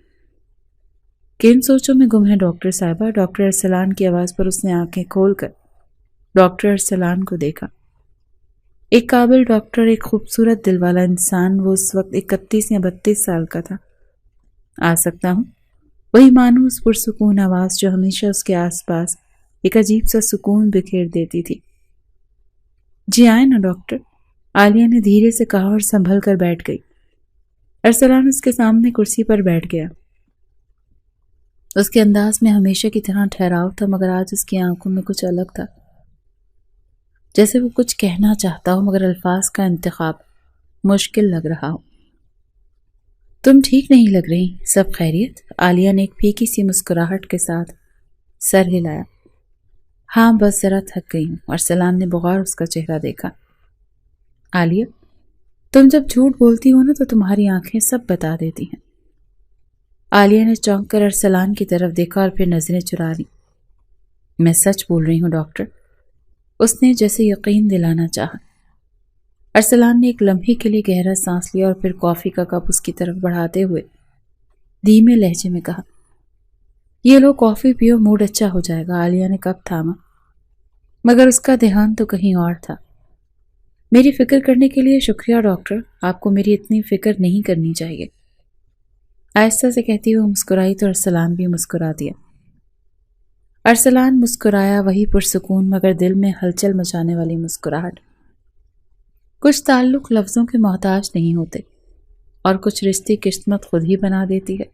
کن سوچوں میں گم ہے ڈاکٹر صاحبہ؟ ڈاکٹر ارسلان کی آواز پر اس نے آنکھیں کھول کر ڈاکٹر ارسلان کو دیکھا۔ ایک قابل ڈاکٹر، ایک خوبصورت دل والا انسان۔ وہ اس وقت 31 یا 32 سال کا تھا۔ آ سکتا ہوں؟ وہی مانوس پرسکون آواز جو ہمیشہ اس کے آس پاس ایک عجیب سا سکون بکھیر دیتی تھی۔ جی آئے نا ڈاکٹر، عالیہ نے دھیرے سے کہا اور سنبھل کر بیٹھ گئی۔ ارسلان اس کے سامنے کرسی پر بیٹھ گیا۔ اس کے انداز میں ہمیشہ کی طرح ٹھہراؤ تھا، مگر آج اس کی آنکھوں میں کچھ الگ تھا، جیسے وہ کچھ کہنا چاہتا ہو مگر الفاظ کا انتخاب مشکل لگ رہا ہو۔ تم ٹھیک نہیں لگ رہی، سب خیریت؟ عالیہ نے ایک پھیکی سی مسکراہٹ کے ساتھ سر ہلایا۔ ہاں، بس ذرا تھک گئی ہوں۔ ارسلان نے بغور اس کا چہرہ دیکھا۔ عالیہ، تم جب جھوٹ بولتی ہو نا تو تمہاری آنکھیں سب بتا دیتی ہیں۔ عالیہ نے چونک کر ارسلان کی طرف دیکھا اور پھر نظریں چرا لی۔ میں سچ بول رہی ہوں ڈاکٹر، اس نے جیسے یقین دلانا چاہا۔ ارسلان نے ایک لمحے کے لیے گہرا سانس لیا اور پھر کافی کا کپ اس کی طرف بڑھاتے ہوئے دھیمے لہجے میں کہا، یہ لو کافی پیو، موڈ اچھا ہو جائے گا۔ عالیہ نے کپ تھاما مگر اس کا دھیان تو کہیں اور تھا۔ میری فکر کرنے کے لیے شکریہ ڈاکٹر، آپ کو میری اتنی فکر نہیں کرنی چاہیے، آہستہ سے کہتی ہوئی مسکرائی تو ارسلان بھی مسکرا دیا۔ ارسلان مسکرایا، وہی پرسکون مگر دل میں ہلچل مچانے والی مسکراہٹ۔ کچھ تعلق لفظوں کے محتاج نہیں ہوتے اور کچھ رشتے قسمت خود ہی بنا دیتی ہے۔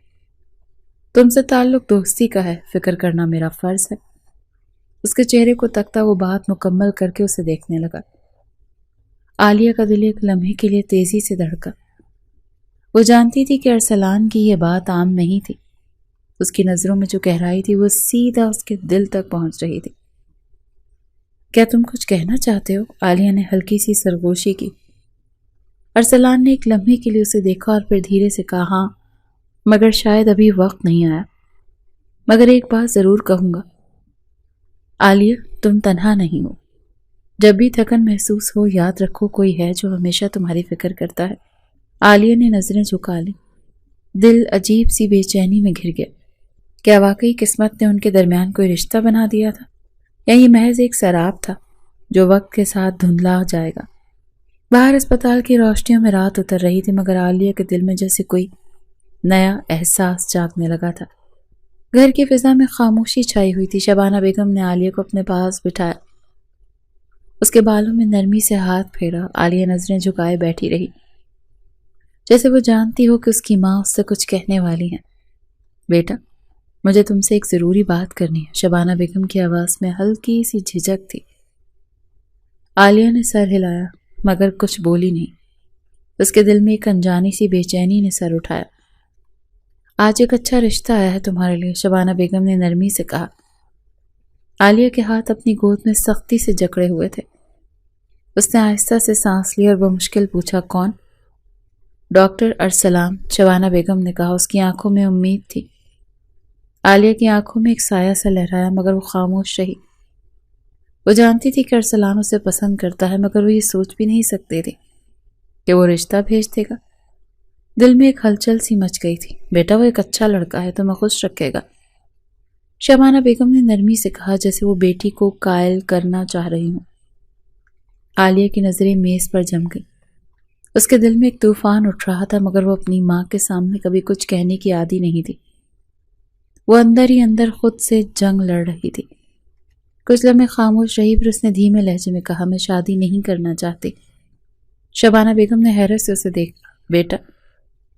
تم سے تعلق دوستی کا ہے، فکر کرنا میرا فرض ہے۔ اس کے چہرے کو تکتا وہ بات مکمل کر کے اسے دیکھنے لگا۔ عالیہ کا دل ایک لمحے کے لیے تیزی سے دھڑکا۔ وہ جانتی تھی کہ ارسلان کی یہ بات عام نہیں تھی، اس کی نظروں میں جو گہرائی تھی وہ سیدھا اس کے دل تک پہنچ رہی تھی۔ کیا تم کچھ کہنا چاہتے ہو؟ عالیہ نے ہلکی سی سرگوشی کی۔ ارسلان نے ایک لمحے کے لیے اسے دیکھا اور پھر دھیرے سے کہا، ہاں مگر شاید ابھی وقت نہیں آیا، مگر ایک بات ضرور کہوں گا۔ عالیہ تم تنہا نہیں ہو، جب بھی تھکن محسوس ہو یاد رکھو کوئی ہے جو ہمیشہ تمہاری فکر کرتا ہے۔ عالیہ نے نظریں جھکا لی، دل عجیب سی بے چینی میں گھر گیا۔ کیا واقعی قسمت نے ان کے درمیان کوئی رشتہ بنا دیا تھا یا یہ محض ایک سراب تھا جو وقت کے ساتھ دھندلا جائے گا؟ باہر اسپتال کی روشنیوں میں رات اتر رہی تھی مگر عالیہ کے دل میں جیسے کوئی نیا احساس جاگنے لگا تھا۔ گھر کی فضا میں خاموشی چھائی ہوئی تھی۔ شبانہ بیگم نے عالیہ کو اپنے پاس بٹھایا، اس کے بالوں میں نرمی سے ہاتھ پھیرا۔ عالیہ نظریں جھکائے بیٹھی رہی، جیسے وہ جانتی ہو کہ اس کی ماں اس سے کچھ کہنے والی ہیں۔ بیٹا مجھے تم سے ایک ضروری بات کرنی ہے۔ شبانہ بیگم کی آواز میں ہلکی سی جھجک تھی۔ عالیہ نے سر ہلایا مگر کچھ بولی نہیں۔ اس کے دل میں ایک انجانی سی بے چینی نے سر اٹھایا۔ آج ایک اچھا رشتہ آیا ہے تمہارے لیے، شبانہ بیگم نے نرمی سے کہا۔ عالیہ کے ہاتھ اپنی گود میں سختی سے جکڑے ہوئے تھے۔ اس نے آہستہ سے سانس لی اور بمشکل پوچھا، کون؟ ڈاکٹر ارسلان، شبانہ بیگم نے کہا۔ اس کی آنکھوں میں امید تھی۔ عالیہ کی آنکھوں میں ایک سایہ سا لہرایا مگر وہ خاموش رہی۔ وہ جانتی تھی کہ ارسلان اسے پسند کرتا ہے مگر وہ یہ سوچ بھی نہیں سکتے تھے کہ وہ رشتہ بھیج دے گا۔ دل میں ایک ہلچل سی مچ گئی تھی۔ بیٹا وہ ایک اچھا لڑکا ہے، تمہیں خوش رکھے گا، شبانہ بیگم نے نرمی سے کہا جیسے وہ بیٹی کو قائل کرنا چاہ رہی ہوں۔ عالیہ کی نظریں میز پر جم گئی۔ اس کے دل میں ایک طوفان اٹھ رہا تھا مگر وہ اپنی ماں کے سامنے کبھی کچھ کہنے کی عادی نہیں تھی۔ وہ اندر ہی اندر خود سے جنگ لڑ رہی تھی۔ کچھ لمحے خاموش رہی پھر اس نے دھیمے لہجے میں کہا، میں شادی نہیں کرنا چاہتی۔ شبانہ بیگم نے حیرت سے اسے دیکھا۔ بیٹا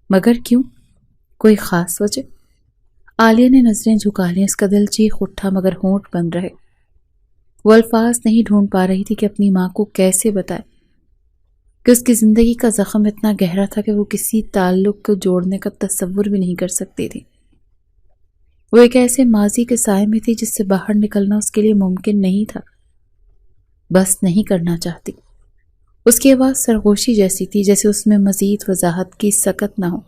مگر کیوں؟ کوئی خاص وجہ؟ عالیہ نے نظریں جھکا لیں۔ اس کا دل چیخ اٹھا مگر ہونٹ بند رہے۔ وہ الفاظ نہیں ڈھونڈ پا رہی تھی کہ اپنی ماں کو کیسے بتائے کہ اس کی زندگی کا زخم اتنا گہرا تھا کہ وہ کسی تعلق کو جوڑنے کا تصور بھی نہیں کر سکتی تھی۔ وہ ایک ایسے ماضی کے سائے میں تھی جس سے باہر نکلنا اس کے لیے ممکن نہیں تھا، بس نہیں کرنا چاہتی۔ اس کی آواز سرگوشی جیسی تھی، جیسے اس میں مزید وضاحت کی سکت نہ ہو۔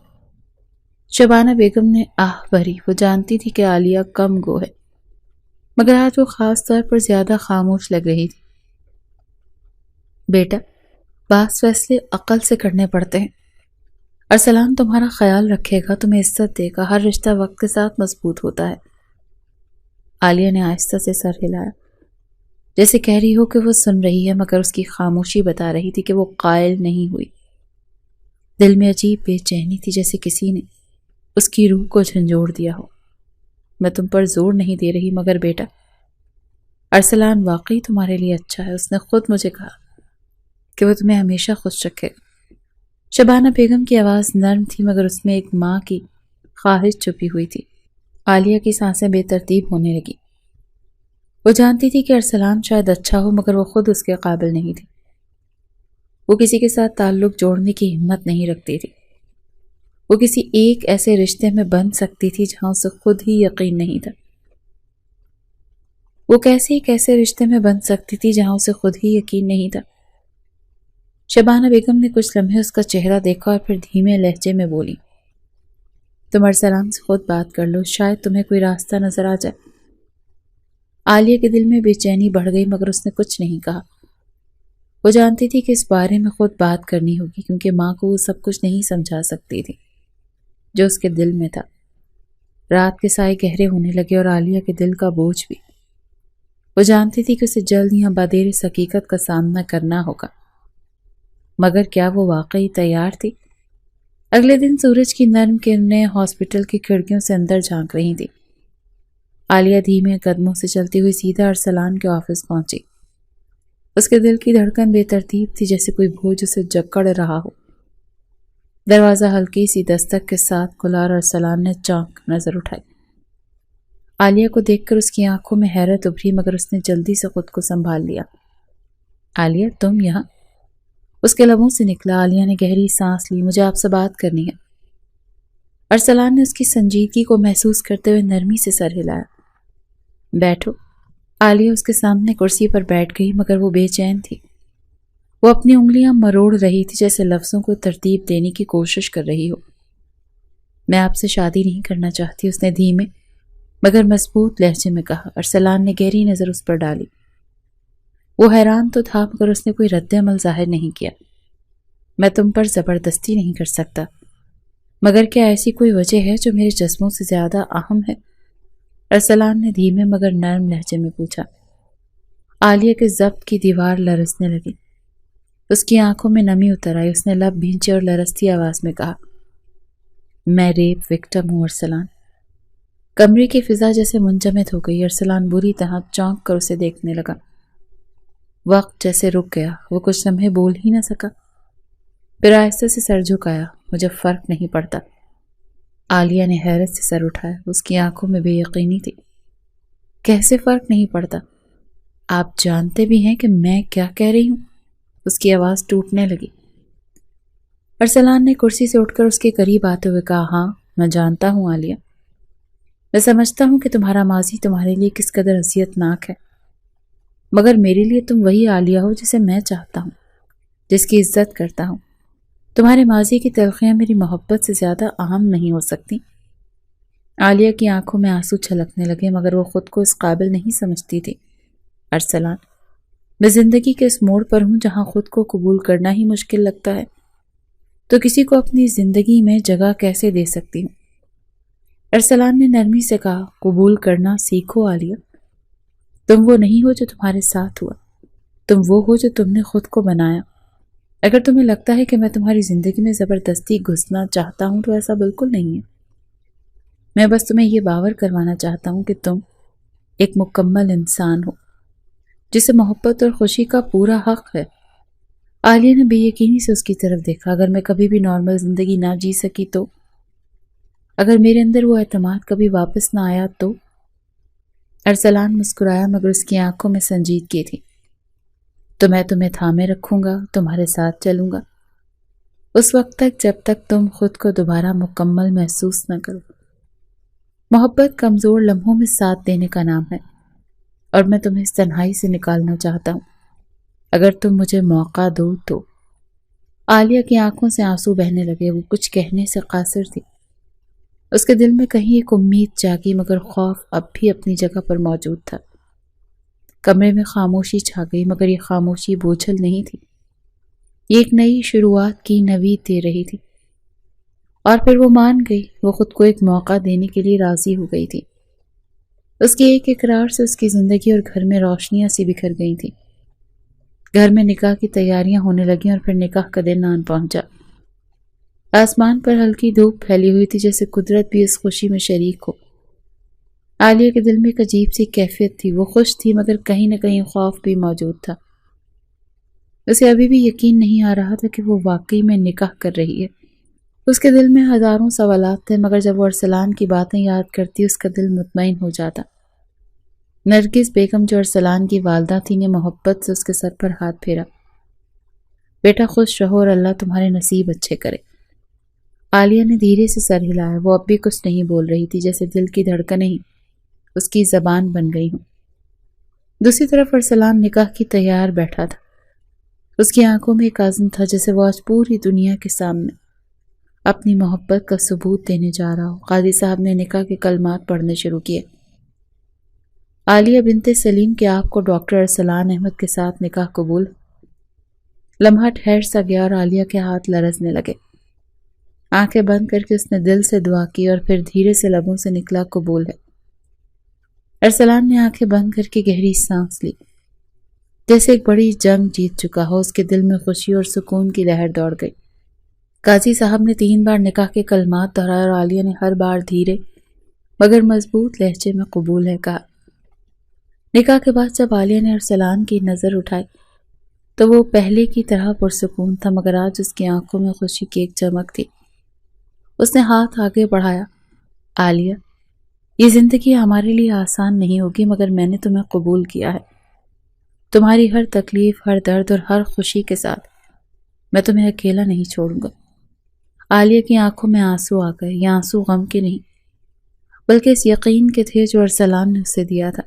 شبانہ بیگم نے آہ بھری۔ وہ جانتی تھی کہ عالیہ کم گو ہے مگر آج وہ خاص طور پر زیادہ خاموش لگ رہی تھی۔ بیٹا بعض فیصلے عقل سے کرنے پڑتے ہیں، ارسلان تمہارا خیال رکھے گا، تمہیں عزت دے گا، ہر رشتہ وقت کے ساتھ مضبوط ہوتا ہے۔ عالیہ نے آہستہ سے سر ہلایا، جیسے کہہ رہی ہو کہ وہ سن رہی ہے مگر اس کی خاموشی بتا رہی تھی کہ وہ قائل نہیں ہوئی۔ دل میں عجیب بے چینی تھی، جیسے کسی نے اس کی روح کو جھنجھوڑ دیا ہو۔ میں تم پر زور نہیں دے رہی مگر بیٹا ارسلان واقعی تمہارے لیے اچھا ہے، اس نے خود مجھے کہا کہ وہ تمہیں ہمیشہ خوش رکھے گا۔ شبانہ بیگم کی آواز نرم تھی مگر اس میں ایک ماں کی خواہش چھپی ہوئی تھی۔ عالیہ کی سانسیں بے ترتیب ہونے لگی۔ وہ جانتی تھی کہ ارسلان شاید اچھا ہو مگر وہ خود اس کے قابل نہیں تھی۔ وہ کسی کے ساتھ تعلق جوڑنے کی ہمت نہیں رکھتی تھی۔ وہ کسی ایک ایسے رشتے میں بن سکتی تھی جہاں اسے خود ہی یقین نہیں تھا۔ وہ کیسے ایک ایسے رشتے میں بن سکتی تھی جہاں اسے خود ہی یقین نہیں تھا۔ شبانہ بیگم نے کچھ لمحے اس کا چہرہ دیکھا اور پھر دھیمے لہجے میں بولی، تم ارسلان سے خود بات کر لو، شاید تمہیں کوئی راستہ نظر آ جائے۔ عالیہ کے دل میں بے چینی بڑھ گئی مگر اس نے کچھ نہیں کہا۔ وہ جانتی تھی کہ اس بارے میں خود بات کرنی ہوگی کیونکہ ماں کو وہ سب کچھ نہیں سمجھا سکتی تھی جو اس کے دل میں تھا۔ رات کے سائے گہرے ہونے لگے اور عالیہ کے دل کا بوجھ بھی۔ وہ جانتی تھی کہ اسے جلد یا بدیر اس حقیقت کا سامنا کرنا ہوگا، مگر کیا وہ واقعی تیار تھی؟ اگلے دن سورج کی نرم کرنیں ہاسپٹل کی کھڑکیوں سے اندر جھانک رہی تھی۔ عالیہ دھیمے قدموں سے چلتی ہوئی سیدھا ارسلان کے آفس پہنچی۔ اس کے دل کی دھڑکن بے ترتیب تھی، جیسے کوئی بوجھ اسے جکڑ رہا ہو۔ دروازہ ہلکی سی دستک کے ساتھ کھلا اور ارسلان نے چونک نظر اٹھائی۔ عالیہ کو دیکھ کر اس کی آنکھوں میں حیرت ابھری، مگر اس نے جلدی سے خود کو سنبھال لیا۔ عالیہ تم یہاں؟ اس کے لبوں سے نکلا۔ عالیہ نے گہری سانس لی۔ مجھے آپ سے بات کرنی ہے۔ ارسلان نے اس کی سنجیدگی کو محسوس کرتے ہوئے نرمی سے سر ہلایا۔ بیٹھو۔ عالیہ اس کے سامنے کرسی پر بیٹھ گئی، مگر وہ بے چین تھی۔ وہ اپنی انگلیاں مروڑ رہی تھی، جیسے لفظوں کو ترتیب دینے کی کوشش کر رہی ہو۔ میں آپ سے شادی نہیں کرنا چاہتی، اس نے دھیمے مگر مضبوط لہجے میں کہا۔ ارسلان نے گہری نظر اس پر ڈالی۔ وہ حیران تو تھا، مگر اس نے کوئی رد عمل ظاہر نہیں کیا۔ میں تم پر زبردستی نہیں کر سکتا، مگر کیا ایسی کوئی وجہ ہے جو میرے جذبوں سے زیادہ اہم ہے؟ ارسلان نے دھیمے مگر نرم لہجے میں پوچھا۔ عالیہ کے ضبط کی دیوار لرزنے لگی۔ اس کی آنکھوں میں نمی اتر آئی۔ اس نے لب بھینچے اور لرزتی آواز میں کہا، میں ریپ وکٹم ہوں ارسلان۔ کمرے کی فضا جیسے منجمد ہو گئی۔ ارسلان بری طرح چونک کر اسے دیکھنے لگا۔ وقت جیسے رک گیا۔ وہ کچھ لمحے بول ہی نہ سکا، پھر آہستہ سے سر جھکایا۔ مجھے فرق نہیں پڑتا۔ عالیہ نے حیرت سے سر اٹھایا۔ اس کی آنکھوں میں بے یقینی تھی۔ کیسے فرق نہیں پڑتا؟ آپ جانتے بھی ہیں کہ میں کیا کہہ رہی ہوں؟ اس کی آواز ٹوٹنے لگی۔ ارسلان نے کرسی سے اٹھ کر اس کے قریب آتے ہوئے کہا، ہاں میں جانتا ہوں عالیہ، میں سمجھتا ہوں کہ تمہارا ماضی تمہارے لیے کس قدر اذیت ناک ہے، مگر میرے لیے تم وہی عالیہ ہو جسے میں چاہتا ہوں، جس کی عزت کرتا ہوں۔ تمہارے ماضی کی تلخیاں میری محبت سے زیادہ اہم نہیں ہو سکتی۔ عالیہ کی آنکھوں میں آنسو چھلکنے لگے، مگر وہ خود کو اس قابل نہیں سمجھتی تھی۔ ارسلان، میں زندگی کے اس موڑ پر ہوں جہاں خود کو قبول کرنا ہی مشکل لگتا ہے، تو کسی کو اپنی زندگی میں جگہ کیسے دے سکتی ہوں؟ ارسلان نے نرمی سے کہا، قبول کرنا سیکھو عالیہ۔ تم وہ نہیں ہو جو تمہارے ساتھ ہوا، تم وہ ہو جو تم نے خود کو بنایا۔ اگر تمہیں لگتا ہے کہ میں تمہاری زندگی میں زبردستی گھسنا چاہتا ہوں تو ایسا بالکل نہیں ہے۔ میں بس تمہیں یہ باور کروانا چاہتا ہوں کہ تم ایک مکمل انسان ہو جسے محبت اور خوشی کا پورا حق ہے۔ عالیہ نے بے یقینی سے اس کی طرف دیکھا۔ اگر میں کبھی بھی نارمل زندگی نہ جی سکی تو؟ اگر میرے اندر وہ اعتماد کبھی واپس نہ آیا تو؟ ارسلان مسکرایا، مگر اس کی آنکھوں میں سنجیدگی تھی۔ تو میں تمہیں تھامے رکھوں گا، تمہارے ساتھ چلوں گا، اس وقت تک جب تک تم خود کو دوبارہ مکمل محسوس نہ کرو۔ محبت کمزور لمحوں میں ساتھ دینے کا نام ہے، اور میں تمہیں اس تنہائی سے نکالنا چاہتا ہوں، اگر تم مجھے موقع دو تو۔ عالیہ کی آنکھوں سے آنسو بہنے لگے۔ وہ کچھ کہنے سے قاصر تھی۔ اس کے دل میں کہیں ایک امید جاگی، مگر خوف اب بھی اپنی جگہ پر موجود تھا۔ کمرے میں خاموشی چھا گئی، مگر یہ خاموشی بوجھل نہیں تھی، یہ ایک نئی شروعات کی نوید دے رہی تھی۔ اور پھر وہ مان گئی۔ وہ خود کو ایک موقع دینے کے لیے راضی ہو گئی تھی۔ اس کے ایک اقرار سے اس کی زندگی اور گھر میں روشنیاں سی بکھر گئی تھیں۔ گھر میں نکاح کی تیاریاں ہونے لگیں اور پھر نکاح کا دن آن پہنچا۔ آسمان پر ہلکی دھوپ پھیلی ہوئی تھی، جیسے قدرت بھی اس خوشی میں شریک ہو۔ عالیہ کے دل میں ایک عجیب سی کیفیت تھی۔ وہ خوش تھی، مگر کہیں نہ کہیں خوف بھی موجود تھا۔ اسے ابھی بھی یقین نہیں آ رہا تھا کہ وہ واقعی میں نکاح کر رہی ہے۔ اس کے دل میں ہزاروں سوالات تھے، مگر جب وہ ارسلان کی باتیں یاد کرتی اس کا دل مطمئن ہو جاتا۔ نرگس بیگم جو ارسلان کی والدہ تھی نے محبت سے اس کے سر پر ہاتھ پھیرا۔ بیٹا خوش رہو اور اللہ تمہارے نصیب اچھے کرے۔ عالیہ نے دھیرے سے سر ہلایا۔ وہ اب بھی کچھ نہیں بول رہی تھی، جیسے دل کی دھڑکنیں ہی اس کی زبان بن گئی ہوں۔ دوسری طرف ارسلان نکاح کی تیار بیٹھا تھا۔ اس کی آنکھوں میں ایک عزم تھا، جیسے وہ آج پوری دنیا کے سامنے اپنی محبت کا ثبوت دینے جا رہا ہو۔ قاضی صاحب نے نکاح کے کلمات پڑھنے شروع کیے۔ عالیہ بنت سلیم کے آپ کو ڈاکٹر ارسلان احمد کے ساتھ نکاح قبول۔ لمحہ ٹھہر سا گیا اور عالیہ کے ہاتھ لرزنے لگے۔ آنکھیں بند کر کے اس نے دل سے دعا کی اور پھر دھیرے سے لبوں سے نکلا قبول ہے۔ ارسلان نے آنکھیں بند کر کے گہری سانس لی، جیسے ایک بڑی جنگ جیت چکا ہو۔ اس کے دل میں خوشی اور سکون کی لہر دوڑ گئی۔ قاضی صاحب نے 3 بار نکاح کے کلمات دہرائے اور عالیہ نے ہر بار دھیرے مگر مضبوط لہجے میں قبول ہے کہا۔ نکاح کے بعد جب عالیہ نے ارسلان کی نظر اٹھائی تو وہ پہلے کی طرح پرسکون تھا، مگر آج اس کی آنکھوں میں خوشی کی ایک چمک تھی۔ اس نے ہاتھ آگے بڑھایا۔ عالیہ، یہ زندگی ہمارے لیے آسان نہیں ہوگی، مگر میں نے تمہیں قبول کیا ہے۔ تمہاری ہر تکلیف، ہر درد اور ہر خوشی کے ساتھ میں تمہیں اکیلا نہیں چھوڑوں گا۔ عالیہ کی آنکھوں میں آنسو آ گئے۔ یہ آنسو غم کے نہیں بلکہ اس یقین کے تھے جو ارسلان نے اسے دیا تھا۔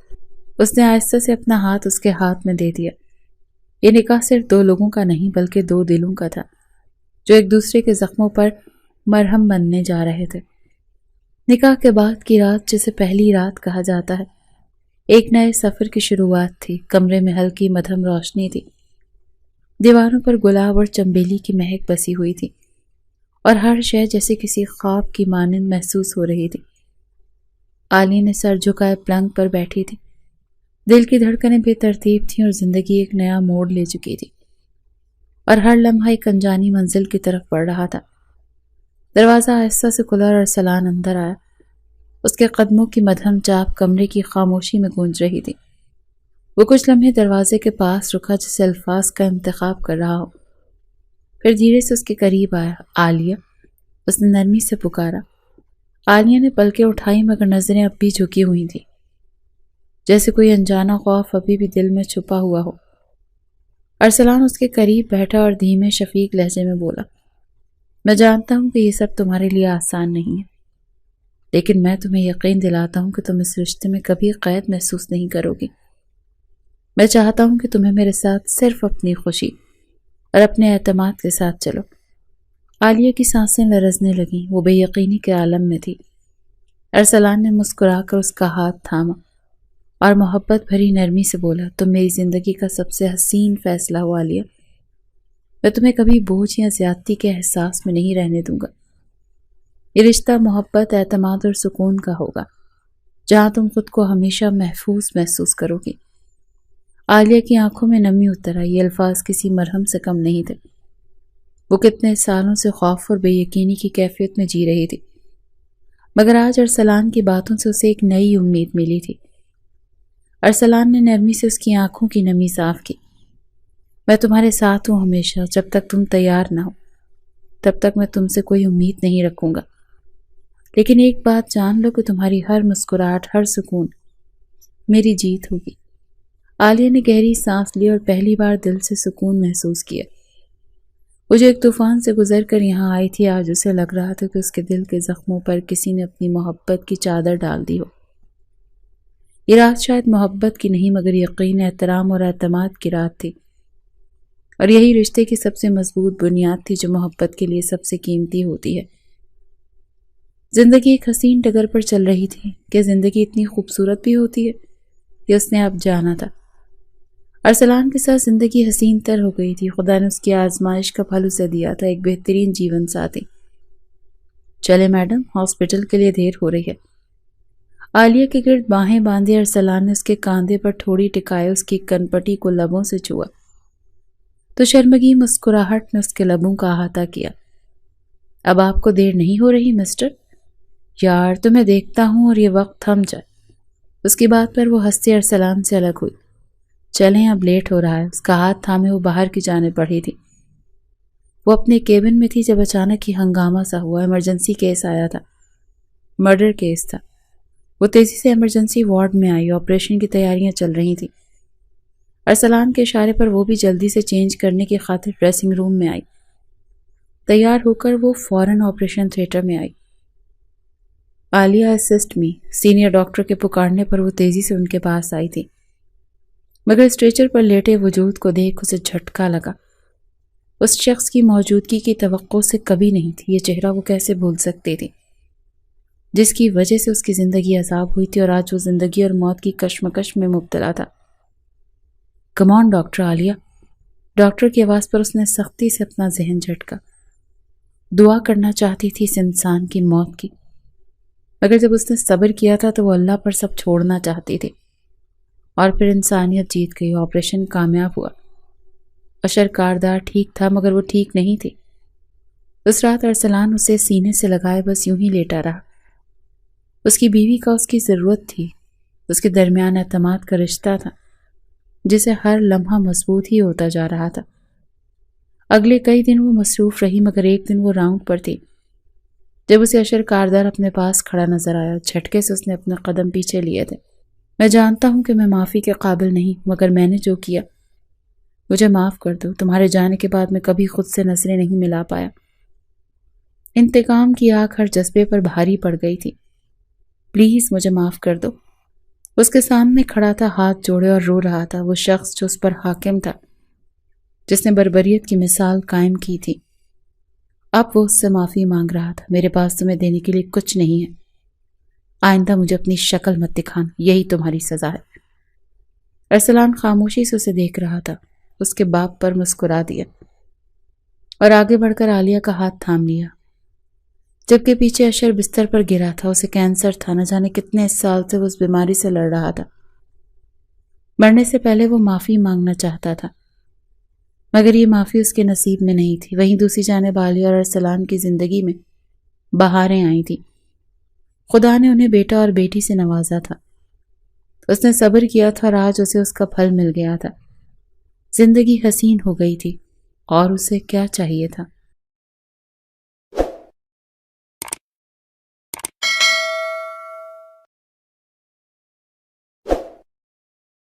اس نے آہستہ سے اپنا ہاتھ اس کے ہاتھ میں دے دیا۔ یہ نکاح صرف 2 لوگوں کا نہیں بلکہ 2 دلوں کا تھا، جو ایک دوسرے کے زخموں پر مرہم بننے جا رہے تھے۔ نکاح کے بعد کی رات، جسے پہلی رات کہا جاتا ہے، ایک نئے سفر کی شروعات تھی۔ کمرے میں ہلکی مدھم روشنی تھی، دیواروں پر گلاب اور چنبیلی کی مہک بسی ہوئی تھی، اور ہر شے جیسے کسی خواب کی مانند محسوس ہو رہی تھی۔ عالیہ نے سر جھکائے پلنگ پر بیٹھی تھی۔ دل کی دھڑکنیں بے ترتیب تھیں اور زندگی ایک نیا موڑ لے چکی تھی، اور ہر لمحہ ایک انجانی منزل کی طرف بڑھ رہا تھا۔ دروازہ آہستہ سے کھلا اور ارسلان اندر آیا۔ اس کے قدموں کی مدھم چاپ کمرے کی خاموشی میں گونج رہی تھی۔ وہ کچھ لمحے دروازے کے پاس رکا، جیسے الفاظ کا انتخاب کر رہا ہو، پھر دھیرے سے اس کے قریب آیا۔ عالیہ، اس نے نرمی سے پکارا۔ عالیہ نے پلکیں اٹھائی، مگر نظریں اب بھی جھکی ہوئی تھیں، جیسے کوئی انجانا خوف ابھی بھی دل میں چھپا ہوا ہو۔ ارسلان اس کے قریب بیٹھا اور دھیمے شفیق لہجے میں بولا، میں جانتا ہوں کہ یہ سب تمہارے لیے آسان نہیں ہے، لیکن میں تمہیں یقین دلاتا ہوں کہ تم اس رشتے میں کبھی قید محسوس نہیں کرو گی۔ میں چاہتا ہوں کہ تمہیں میرے ساتھ صرف اپنی خوشی اور اپنے اعتماد کے ساتھ چلو۔ عالیہ کی سانسیں لرزنے لگیں، وہ بے یقینی کے عالم میں تھی۔ ارسلان نے مسکرا کر اس کا ہاتھ تھاما اور محبت بھری نرمی سے بولا، تم میری زندگی کا سب سے حسین فیصلہ ہو عالیہ۔ میں تمہیں کبھی بوجھ یا زیادتی کے احساس میں نہیں رہنے دوں گا۔ یہ رشتہ محبت، اعتماد اور سکون کا ہوگا، جہاں تم خود کو ہمیشہ محفوظ محسوس کرو گی۔ عالیہ کی آنکھوں میں نمی اتر آئی۔ یہ الفاظ کسی مرہم سے کم نہیں تھے۔ وہ کتنے سالوں سے خوف اور بے یقینی کی کیفیت میں جی رہی تھی، مگر آج ارسلان کی باتوں سے اسے ایک نئی امید ملی تھی۔ ارسلان نے نرمی سے اس کی آنکھوں کی نمی صاف کی۔ میں تمہارے ساتھ ہوں ہمیشہ، جب تک تم تیار نہ ہو تب تک میں تم سے کوئی امید نہیں رکھوں گا، لیکن ایک بات جان لو کہ تمہاری ہر مسکراہٹ، ہر سکون میری جیت ہوگی۔ عالیہ نے گہری سانس لی اور پہلی بار دل سے سکون محسوس کیا۔ وہ جو ایک طوفان سے گزر کر یہاں آئی تھی، آج اسے لگ رہا تھا کہ اس کے دل کے زخموں پر کسی نے اپنی محبت کی چادر ڈال دی ہو۔ یہ رات شاید محبت کی نہیں مگر یقین، احترام اور اعتماد کی رات تھی، اور یہی رشتے کی سب سے مضبوط بنیاد تھی جو محبت کے لیے سب سے قیمتی ہوتی ہے۔ زندگی ایک حسین ڈگر پر چل رہی تھی کہ زندگی اتنی خوبصورت بھی ہوتی ہے، یہ اس نے اب جانا تھا۔ ارسلان کے ساتھ زندگی حسین تر ہو گئی تھی۔ خدا نے اس کی آزمائش کا پھل اسے دیا تھا، ایک بہترین جیون ساتھی۔ چلے میڈم، ہاسپٹل کے لیے دیر ہو رہی ہے۔ عالیہ کے گرد باہیں باندھے ارسلان نے اس کے کاندھے پر تھوڑی ٹکائے، اس کی کنپٹی کو لبوں سے چھوا تو شرمگی مسکراہٹ نے اس کے لبوں کا احاطہ کیا۔ اب آپ کو دیر نہیں ہو رہی مسٹر؟ یار تمہیں دیکھتا ہوں اور یہ وقت تھم جائے۔ اس کی بات پر وہ ہنستے ارسلان سے الگ ہوئی۔ چلیں، اب لیٹ ہو رہا ہے۔ اس کا ہاتھ تھامے وہ باہر کی جانب بڑھی تھی۔ وہ اپنے کیبن میں تھی جب اچانک ہی ہنگامہ سا ہوا۔ ایمرجنسی کیس آیا تھا، مرڈر کیس تھا۔ وہ تیزی سے ایمرجنسی وارڈ میں آئی۔ آپریشن کی تیاریاں چل رہی تھیں۔ ارسلان کے اشارے پر وہ بھی جلدی سے چینج کرنے کی خاطر ڈریسنگ روم میں آئی۔ تیار ہو کر وہ فوراً آپریشن تھیٹر میں آئی۔ عالیہ اسسٹ می، سینئر ڈاکٹر کے پکارنے پر وہ تیزی سے ان کے پاس آئی تھی، مگر اسٹریچر پر لیٹے وجود کو دیکھ اسے جھٹکا لگا۔ اس شخص کی موجودگی کی توقع سے کبھی نہیں تھی۔ یہ چہرہ وہ کیسے بھول سکتی تھی، جس کی وجہ سے اس کی زندگی عذاب ہوئی تھی، اور آج وہ زندگی اور موت کی کشمکش میں مبتلا تھا۔ کم آن ڈاکٹر عالیہ۔ ڈاکٹر کی آواز پر اس نے سختی سے اپنا ذہن جھٹکا۔ دعا کرنا چاہتی تھی اس انسان کی موت کی، مگر جب اس نے صبر کیا تھا تو وہ اللہ پر سب چھوڑنا چاہتی تھی، اور پھر انسانیت جیت گئی۔ آپریشن کامیاب ہوا۔ اشر کاردار ٹھیک تھا مگر وہ ٹھیک نہیں تھی۔ اس رات ارسلان اسے سینے سے لگائے بس یوں ہی لیٹا رہا۔ اس کی بیوی کا اس کی ضرورت تھی، اس کے درمیان اعتماد کا رشتہ تھا جسے ہر لمحہ مضبوط ہی ہوتا جا رہا تھا۔ اگلے کئی دن وہ مصروف رہی مگر ایک دن وہ راؤنڈ پر تھی جب اسے اشر کاردار اپنے پاس کھڑا نظر آیا۔ جھٹکے سے اس نے اپنے قدم پیچھے لیے تھے۔ میں جانتا ہوں کہ میں معافی کے قابل نہیں، مگر میں نے جو کیا مجھے معاف کر دو۔ تمہارے جانے کے بعد میں کبھی خود سے نظریں نہیں ملا پایا۔ انتقام کی آگ ہر جذبے پر بھاری پڑ گئی تھی۔ پلیز مجھے معاف کر دو۔ اس کے سامنے کھڑا تھا، ہاتھ جوڑے اور رو رہا تھا، وہ شخص جو اس پر حاکم تھا، جس نے بربریت کی مثال قائم کی تھی۔ اب وہ اس سے معافی مانگ رہا تھا۔ میرے پاس تمہیں دینے کے لیے کچھ نہیں ہے، آئندہ مجھے اپنی شکل مت دکھانا، یہی تمہاری سزا ہے۔ ارسلان خاموشی سے اسے دیکھ رہا تھا، اس کے باپ پر مسکرا دیا اور آگے بڑھ کر عالیہ کا ہاتھ تھام لیا، جبکہ پیچھے اشر بستر پر گرا تھا۔ اسے کینسر تھا، نہ جانے کتنے سال سے وہ اس بیماری سے لڑ رہا تھا۔ مرنے سے پہلے وہ معافی مانگنا چاہتا تھا، مگر یہ معافی اس کے نصیب میں نہیں تھی۔ وہیں دوسری جانب عالیہ اور ارسلان کی زندگی میں بہاریں آئی تھیں۔ خدا نے انہیں بیٹا اور بیٹی سے نوازا تھا۔ اس نے صبر کیا تھا اور آج اسے اس کا پھل مل گیا تھا۔ زندگی حسین ہو گئی تھی، اور اسے کیا چاہیے تھا؟